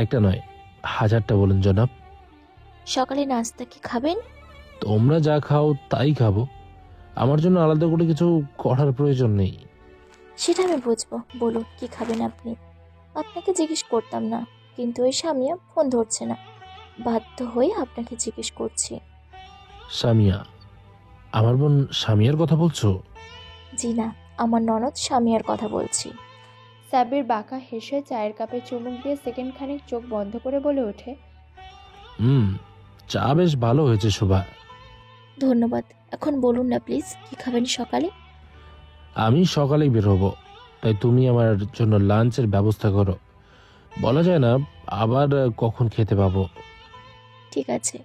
একটা নয়, হাজারটা বলুন জনাব। সকালে নাস্তা কি খাবেন? তোমরা যা খাও তাই খাবো। আমার জন্য আলাদা করে কিছু করার প্রয়োজন নেই। সেটা আমি বুঝবো। বলুন কি খাবেন আপনি? আপনাকে জিজ্ঞেস করতাম না, কিন্তু ওই সামিয়া ফোন ধরছে না, বাধ্য হয়ে আপনাকে জিজ্ঞেস করছি। সামিয়া? আমার বোন সামিয়ার কথা বলছো? জি না, আমার ননদ সামিয়ার কথা বলছি। সাব্বির বাঁকা হেসে চায়ের কাপে চুমুক দিয়ে সেকেন্ড খানিক চোখ বন্ধ করে বলে ওঠে, চা বেশ ভালো হয়েছে শোভা। ধন্যবাদ। এখন বলুন না প্লিজ, কি খাবেন সকালে? আমি সকালেই বের হবো, তাই তুমি আমার জন্য লাঞ্চের ব্যবস্থা করো। বলা যায় না আবার কখন খেতে পাবো। ঠিক আছে।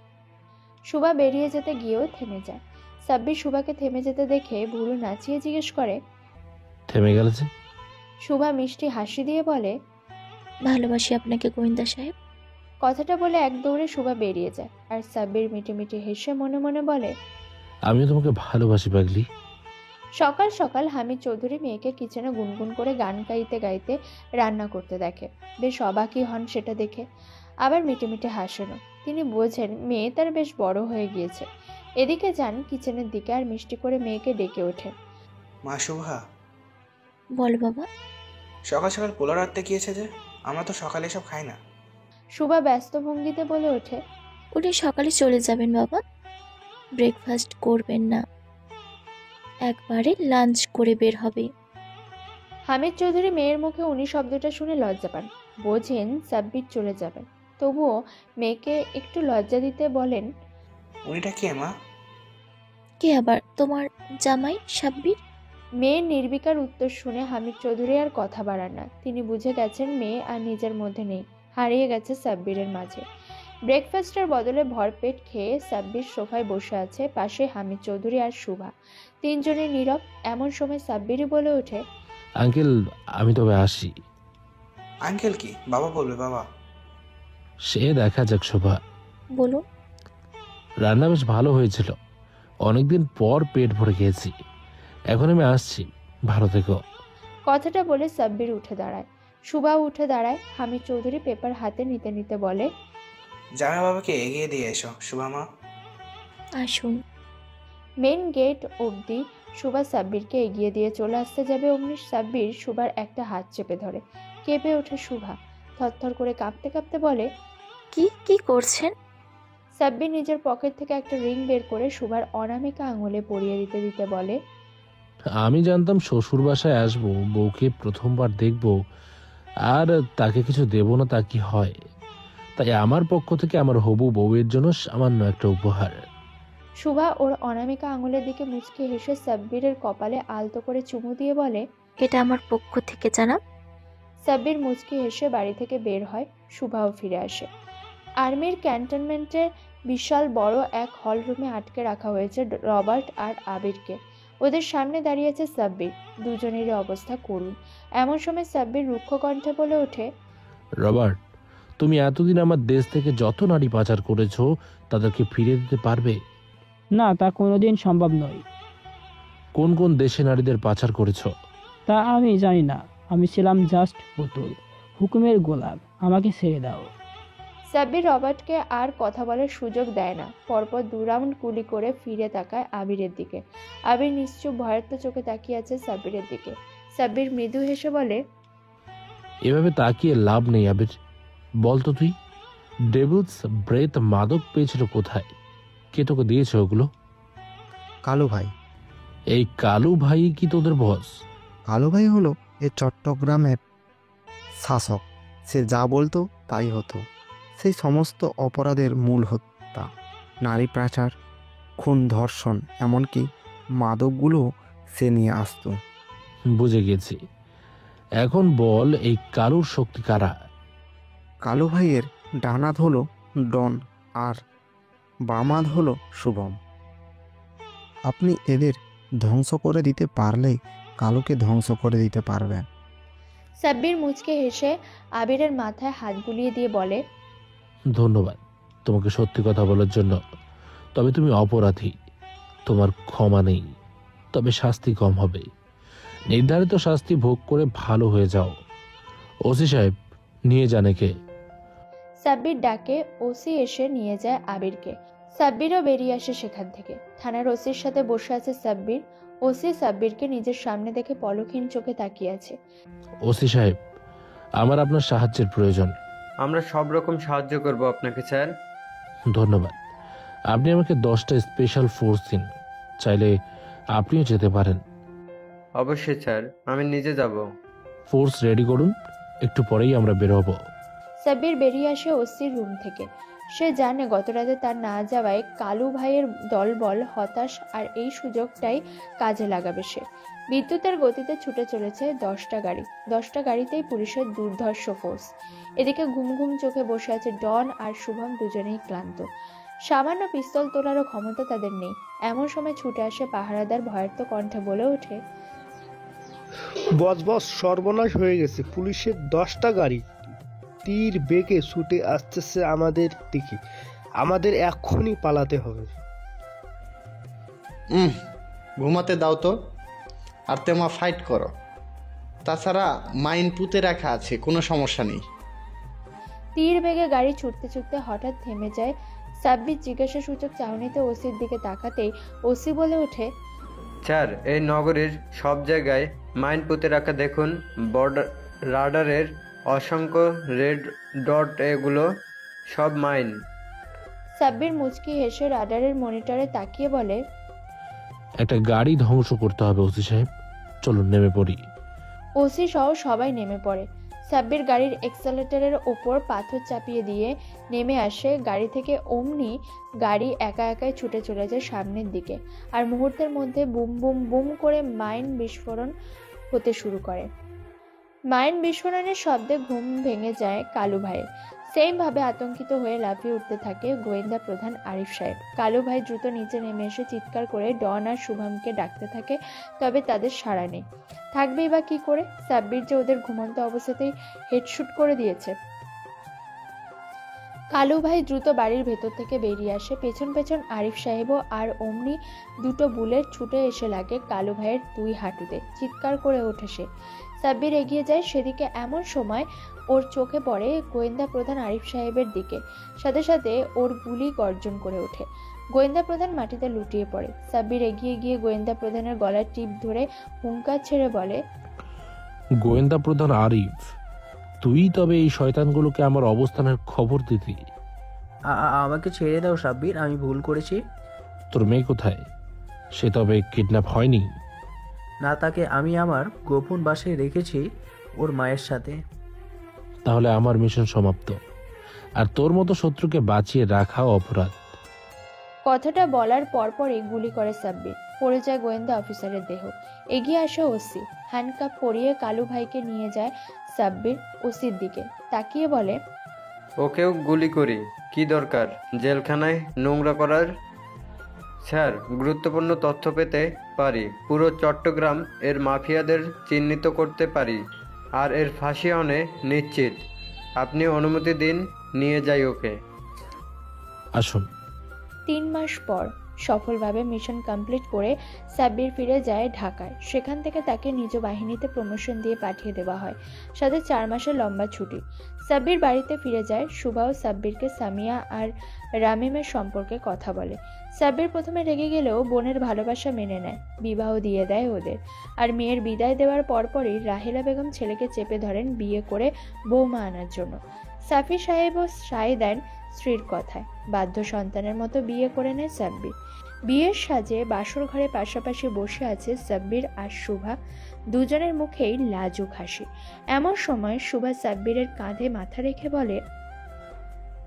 শুভা বেরিয়ে যেতে গিয়েও থেমে যায়। সাব্বির শুভাকে থেমে যেতে দেখে ভুরু নাচিয়ে জিজ্ঞেস করে, থেমে গেল যে? শুভা মিষ্টি হাসি দিয়ে বলে, ভালোবাসি আপনাকে গোয়েন্দা সাহেব। কথাটা বলে এক দৌড়ে শুভা বেরিয়ে যায়। আর সাব্বির মিটি মিটি হেসে মনে মনে বলে, আমিও তোমাকে ভালোবাসি পাগলি। সকাল সকাল হামিদ চৌধুরী মেয়েকে কিচেনে গুনগুন করে গান গাইতে গাইতে রান্না করতে দেখে। বেশ অবাকই হন সেটা দেখে, আবার মিটি মিটি হাসেনও। তিনি বোঝেন মেয়ে তার বেশ বড় হয়ে গিয়েছে। এদিকে যান কিচেনের দিকে আর মিষ্টি করে মেয়েকে ডেকে ওঠে, মা শুভা। বল বাবা। সকাল সকাল পোলাও রাখতে গিয়েছে যে? আমরা তো সকালে এসব খাই না। শুভা ব্যস্ত ভঙ্গিতে বলে ওঠে, উনি সকালে চলে যাবেন বাবা, ব্রেকফাস্ট করবেন না। একবারে লাঞ্চ করে বের হবে। হামিদ চৌধুরী মেয়ের মুখে উনি শব্দটা শুনে লজ্জা পান। বোঝেন সাব্বির চলে যাবেন, তবুও মেয়েকে একটু লজ্জা দিতে বলেন, উনিটা কে মা? কে আবার? তোমার জামাই সাব্বির। মেয়ের নির্বিকার উত্তর শুনে হামিদ চৌধুরী আর কথা বাড়ান না। তিনি বুঝে গেছেন মেয়ে আর নিজের মধ্যে নেই, হারিয়ে গেছে সাব্বিরের মাঝে। ব্রেকফাস্টের বদলে ভরপেট খেয়ে সাব্বির সোফায় বসে আছে, পাশে হামিদ চৌধুরী আর শুভা। তিনজনে নীরব। এমন সময় সাব্বিরই বলে ওঠে, আঙ্কেল আমি তবে আসি। আঙ্কেল কি? বাবা বলবে বাবা। সে দেখা যাক শোভা। বলুন। রান্না বেশ ভালো হয়েছিল, অনেকদিন পর পেট ভরে খেয়েছি। এখন আমি আসছি, ভালো থেকো। কথাটা বলে সাব্বির উঠে দাঁড়ায়, শুভাও উঠে দাঁড়ায়। হামিদ চৌধুরী পেপার হাতে নিতে নিতে বলে, জামাই বাবাকে এগিয়ে দিয়ে এসো শুভা মা। আসুন। মেন গেট অবধি শুভা সাব্বিরকে এগিয়ে দিয়ে চলে আসতে যাবে, অমনি সাব্বির শুভার একটা হাত চেপে ধরে। কেঁপে ওঠে শুভা, থরথর করে কাঁপতে কাঁপতে বলে, কি কি করছেন? সাব্বির নিজের পকেট থেকে একটা রিং বের করে শুভার অনামিকা আঙুলে পরিয়ে দিতে দিতে বলে, আমি জানতাম শ্বশুর বাসায় আসবো, বউকে প্রথমবার দেখব, আর তাকে কিছু দেব না তা কি হয়। তাই আমার পক্ষ থেকে আমার হবু বউয়ের জন্য সামান্য একটা উপহার। শুভা ওর অনামিকা আঙুলের দিকে মুচকি হেসে সাব্বিরের কপালে আলতো করে চুমু দিয়ে বলে, এটা আমার পক্ষ থেকে জানাব। সাব্বির মুচকি হেসে বাড়ি থেকে বের হয়। শুভাও ফিরে আসে। আর্মির ক্যান্টনমেন্টের বিশাল বড় এক হল রুমে আটকে রাখা হয়েছে রবার্ট আর আবিরকে। ওদের সামনে দাঁড়িয়েছে সাব্বির। দুজনেরই অবস্থা করুণ। এমন সময় সাব্বির রুক্ষ কণ্ঠে বলে ওঠে, রবার্ট, তুমি এতদিন আমার দেশ থেকে যত নারী পাচার করেছো তাদেরকে ফিরিয়ে দিতে পারবে? না, তা কোনোদিন সম্ভব নয়। কোন কোন দেশে নারীদের পাচার করেছো? তা আমি জানি না, আমি ছিলাম জাস্ট পুতুল, হুকুমের গোলাম, আমাকে ছেড়ে দাও। সাব্বির রবার্টকে আর কথা বলার সুযোগ দেয় না। পরপর 2 রাউন্ড গুলি করে ফিরে তাকায় আবিরের দিকে। আবির নিশ্চুপ ভয়ার্ত চোখে তাকিয়ে আছে সাব্বিরের দিকে। সাব্বির মৃদু হেসে বলে, এভাবে তাকিয়ে লাভ নেই আবির, বলতো তুই ডেভিলস ব্রেথ মাদক পেয়েছিল কোথায়? কে তোকে দিয়েছে ওগুলো? কালু ভাই। এই কালু ভাই কি তোদের বস? কালু ভাই হলো এ চট্টগ্রামের শাসক। সে যা বলতো তাই হতো। সেই সমস্ত অপরাধের মূল হত্যা, নারী পাচার, খুন, ধর্ষণ, এমনকি মাদকগুলো সে নিয়ে আসতো। বুঝে গেছি। এখন বল এই কালুর শক্তি কারা? কালু ভাইয়ের ডানাত হলো ডন আর বামাদ হলো শুভম। আপনি এদের ধ্বংস করে দিতে পারলেই কালুকে ধ্বংস করে দিতে পারবেন। সাব্বির মুচকে হেসে আবিরের মাথায় হাত বুলিয়ে দিয়ে বলে, ধন্যবাদ তোমাকে সত্যি কথা বলার জন্য। তবে তুমি অপরাধী, তোমার ক্ষমা নেই, তবে শাস্তি কম হবে। নির্ধারিত শাস্তি ভোগ করে ভালো হয়ে যাও। ওসি সাহেব, নিয়ে যান একে। সাব্বির ডাকে ওসি এসে নিয়ে যায় আবিরকে। সাব্বিরও বেরিয়ে আসে সেখান থেকে। থানার ওসির সাথে বসে আছে সাব্বির। ওসি সাব্বিরকে নিজের সামনে দেখে পলকহীন চোখে তাকিয়ে আছে। ওসি সাহেব, আমার আপনার সাহায্যের প্রয়োজন। আমরা সব রকম সাহায্য করব আপনাকে স্যার। ধন্যবাদ। আপনি আমাকে 10টা স্পেশাল ফোর্স দিন, চাইলে আপনিও যেতে পারেন। অবশ্যই স্যার, আমি নিজে যাব। ফোর্স রেডি করুন, একটু পরেই আমরা বের হব। সাব্বির বেরিয়ে আসে ওসির রুম থেকে। সে জানে গত রাতে তার না যাওয়ায় কালু ভাইয়ের দলবল হতাশ, আর এই সুযোগটাই কাজে লাগাবে সে। বিদ্যুতের গতিতে ছুটে চলেছে 10টা গাড়ি। 10টা গাড়িতেই পুলিশের দুর্ধর্ষ ফোর্স। এদিকে ঘুম ঘুম চোখে বসে আছে ডন আর শুভম, দুজনেই ক্লান্ত। সামান্য পিস্তল তোলারও ক্ষমতা তাদের নেই। এমন সময় ছুটে আসে পাহারাদার ভয়ার্ত কণ্ঠে বলে ওঠে, বস বস, সর্বনাশ হয়ে গেছে। পুলিশের 10টা গাড়ি তীর বেগে ছুটে আসতেছে আমাদের দিকে। আমাদের এক্ষুনি পালাতে হবে। ঘুমাতে দাও তো, আর তোমরা ফাইট করো। তাছাড়া মাইন পুঁতে রাখা আছে, কোনো সমস্যা নেই। তীর বেগে গাড়ি ছুটতে ছুটতে হঠাৎ থেমে যায়। সাব্বির জিজ্ঞাসা সূচক চাহনিতে ওসির দিকে তাকাতেই ওসি বলে ওঠে, স্যার, এই নগরীর সব জায়গায় মাইন পুঁতে রাখা দেখুন। বর্ডার রাডারের অসংখ্য রেড ডট, এগুলো সব মাইন। সাব্বির মুচকি হেসে রাডারের মনিটরে তাকিয়ে বলে, একটা গাড়ি ধ্বংস করতে হবে ওসি সাহেব। চলুন নেমে পড়ি। ওসি সহ সবাই নেমে পড়ে। সাব্বির গাড়ির এক্সেলেটরের ওপর পাথর চাপিয়ে দিয়ে নেমে আসে গাড়ি থেকে। অমনি গাড়ি একা একাই ছুটে চলে যায় সামনের দিকে, আর মুহূর্তের মধ্যে বুম বুম বুম করে মাইন বিস্ফোরণ হতে শুরু করে। মাইন বিস্ফোরণের শব্দে ঘুম ভেঙে যায় কালু ভাইয়ের। সেম ভাবে আতঙ্কিত হয়ে লাফিয়ে উঠতে থাকে গোয়েন্দা প্রধান আরিফ সাহেব। কালু ভাই দ্রুত নিচে নেমে এসে চিৎকার করে ডন আর শুভমকে ডাকতে থাকে, তবে তাদের সাড়া নেই। থাকবেই বা কি করে, সাব্বির যে ওদের ঘুমন্ত অবস্থাতেই হেডশুট করে দিয়েছে। কালু ভাই দ্রুত বাড়ির ভেতর থেকে বেরিয়ে আসে, পেছন পেছন আরিফ সাহেবও। আর অমনি দুটো বুলেট ছুটে এসে লাগে কালু ভাইয়ের দুই হাঁটুতে। চিৎকার করে ওঠে সে। সাব্বির এগিয়ে যায় সেদিকে, এমন সময় ওর চোখে পড়ে গোয়েন্দা প্রধান আরিফ সাহেবের দিকে। সাথে সাথে ওর গুলি গর্জন করে ওঠে। গোয়েন্দা প্রধান মাটিতে লুটিয়ে পড়ে। সাব্বির এগিয়ে গিয়ে গোয়েন্দা প্রধানের গলার টিপ ধরে হুঙ্কার ছেড়ে বলে, গোয়েন্দা প্রধান আরিফ, তুই তবে এই শয়তানগুলোকে আমার অবস্থানের খবর দিতি? আমাকে ছেড়ে দাও সাব্বির, আমি ভুল করেছি। তোর মেয়ে কোথায়? সে তবে কিডন্যাপ হয়নি? না, তাকে আমি আমার গোপন বাসায় রেখেছি ওর মায়ের সাথে। তাহলে আমার মিশন সমাপ্ত, আর তোর মতো শত্রুকে বাঁচিয়ে রাখাও অপরাধ। কথাটা বলার পরপরই গুলি করে সাব্বির। পড়ে যায় গোয়েন্দা অফিসারের দেহ। এগিয়ে আসে ওসি। হ্যান্ডকাপ পরিয়ে কালু ভাইকে নিয়ে যায় সাব্বির ওসির দিকে। তাকিয়ে বলে, ওকেও গুলি করি, কি দরকার জেলখানায় নোংরা করার? স্যার, গুরুত্বপূর্ণ তথ্য পেতে পারি, পুরো চট্টগ্রাম এর মাফিয়াদের চিহ্নিত করতে পারি, আর এর ফাঁসি অনে নিশ্চিত। আপনি অনুমতি দিন, নিয়ে যাই ওকে। আসুন। 3 মাস পর সফলভাবে মিশন কমপ্লিট করে সাব্বির ফিরে যায় ঢাকায়। সেখান থেকে তাকে নিজ বাহিনীতে প্রমোশন দিয়ে পাঠিয়ে দেওয়া হয়, সাথে 4 মাসের লম্বা ছুটি। সাব্বির বাড়িতে ফিরে যায়। সুবাও সাব্বিরকে সামিয়া আর রামিমের সম্পর্কে কথা বলে। সাব্বির প্রথমে রেগে গেলেও বোনের ভালোবাসা মেনে নেয়, বিবাহ দিয়ে দেয় ওদের। আর মেয়ের বিদায় দেওয়ার পরপরই রাহেলা বেগম ছেলেকে চেপে ধরেন বিয়ে করে বৌমা আনার জন্য। সাফি সাহেবও সায় দেন স্ত্রীর কথায়। বাধ্য সন্তানের মতো বিয়ে করে নেয় সাব্বির। বিয়ের সাজে বাসর ঘরে পাশাপাশি বসে আছে সাব্বির আর শুভা। দুজনের মুখেই লাজুক হাসি। এমন সময় শুভা সাব্বিরের কাঁধে মাথা রেখে বলে,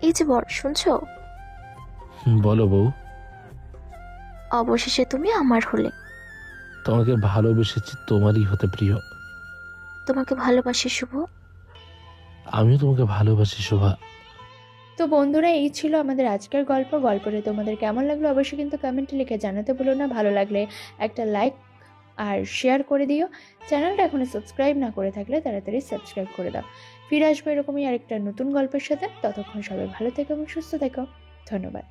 এই যে বর, শুনছো? বলো বউ। অবশেষে তুমি আমার হলে। তোমাকে ভালোবেসেছি, তোমারই হতে প্রিয়। তোমাকে ভালোবাসি শুভ। আমিও তোমাকে ভালোবাসি শোভা। তো বন্ধুরা, এই ছিল আমাদের আজকের গল্পটা তোমাদের কেমন লাগলো অবশ্যই কিন্তু কমেন্টে লিখে জানাতে ভুলো না। ভালো লাগলে একটা লাইক আর শেয়ার করে দিও। চ্যানেলটা এখনো সাবস্ক্রাইব না করে থাকলে তাড়াতাড়ি সাবস্ক্রাইব করে দাও। ফিরে আসবো এরকমই আরেকটা নতুন গল্পের সাথে। ততক্ষণ সবাই ভালো থেকো এবং সুস্থ থেকো। ধন্যবাদ।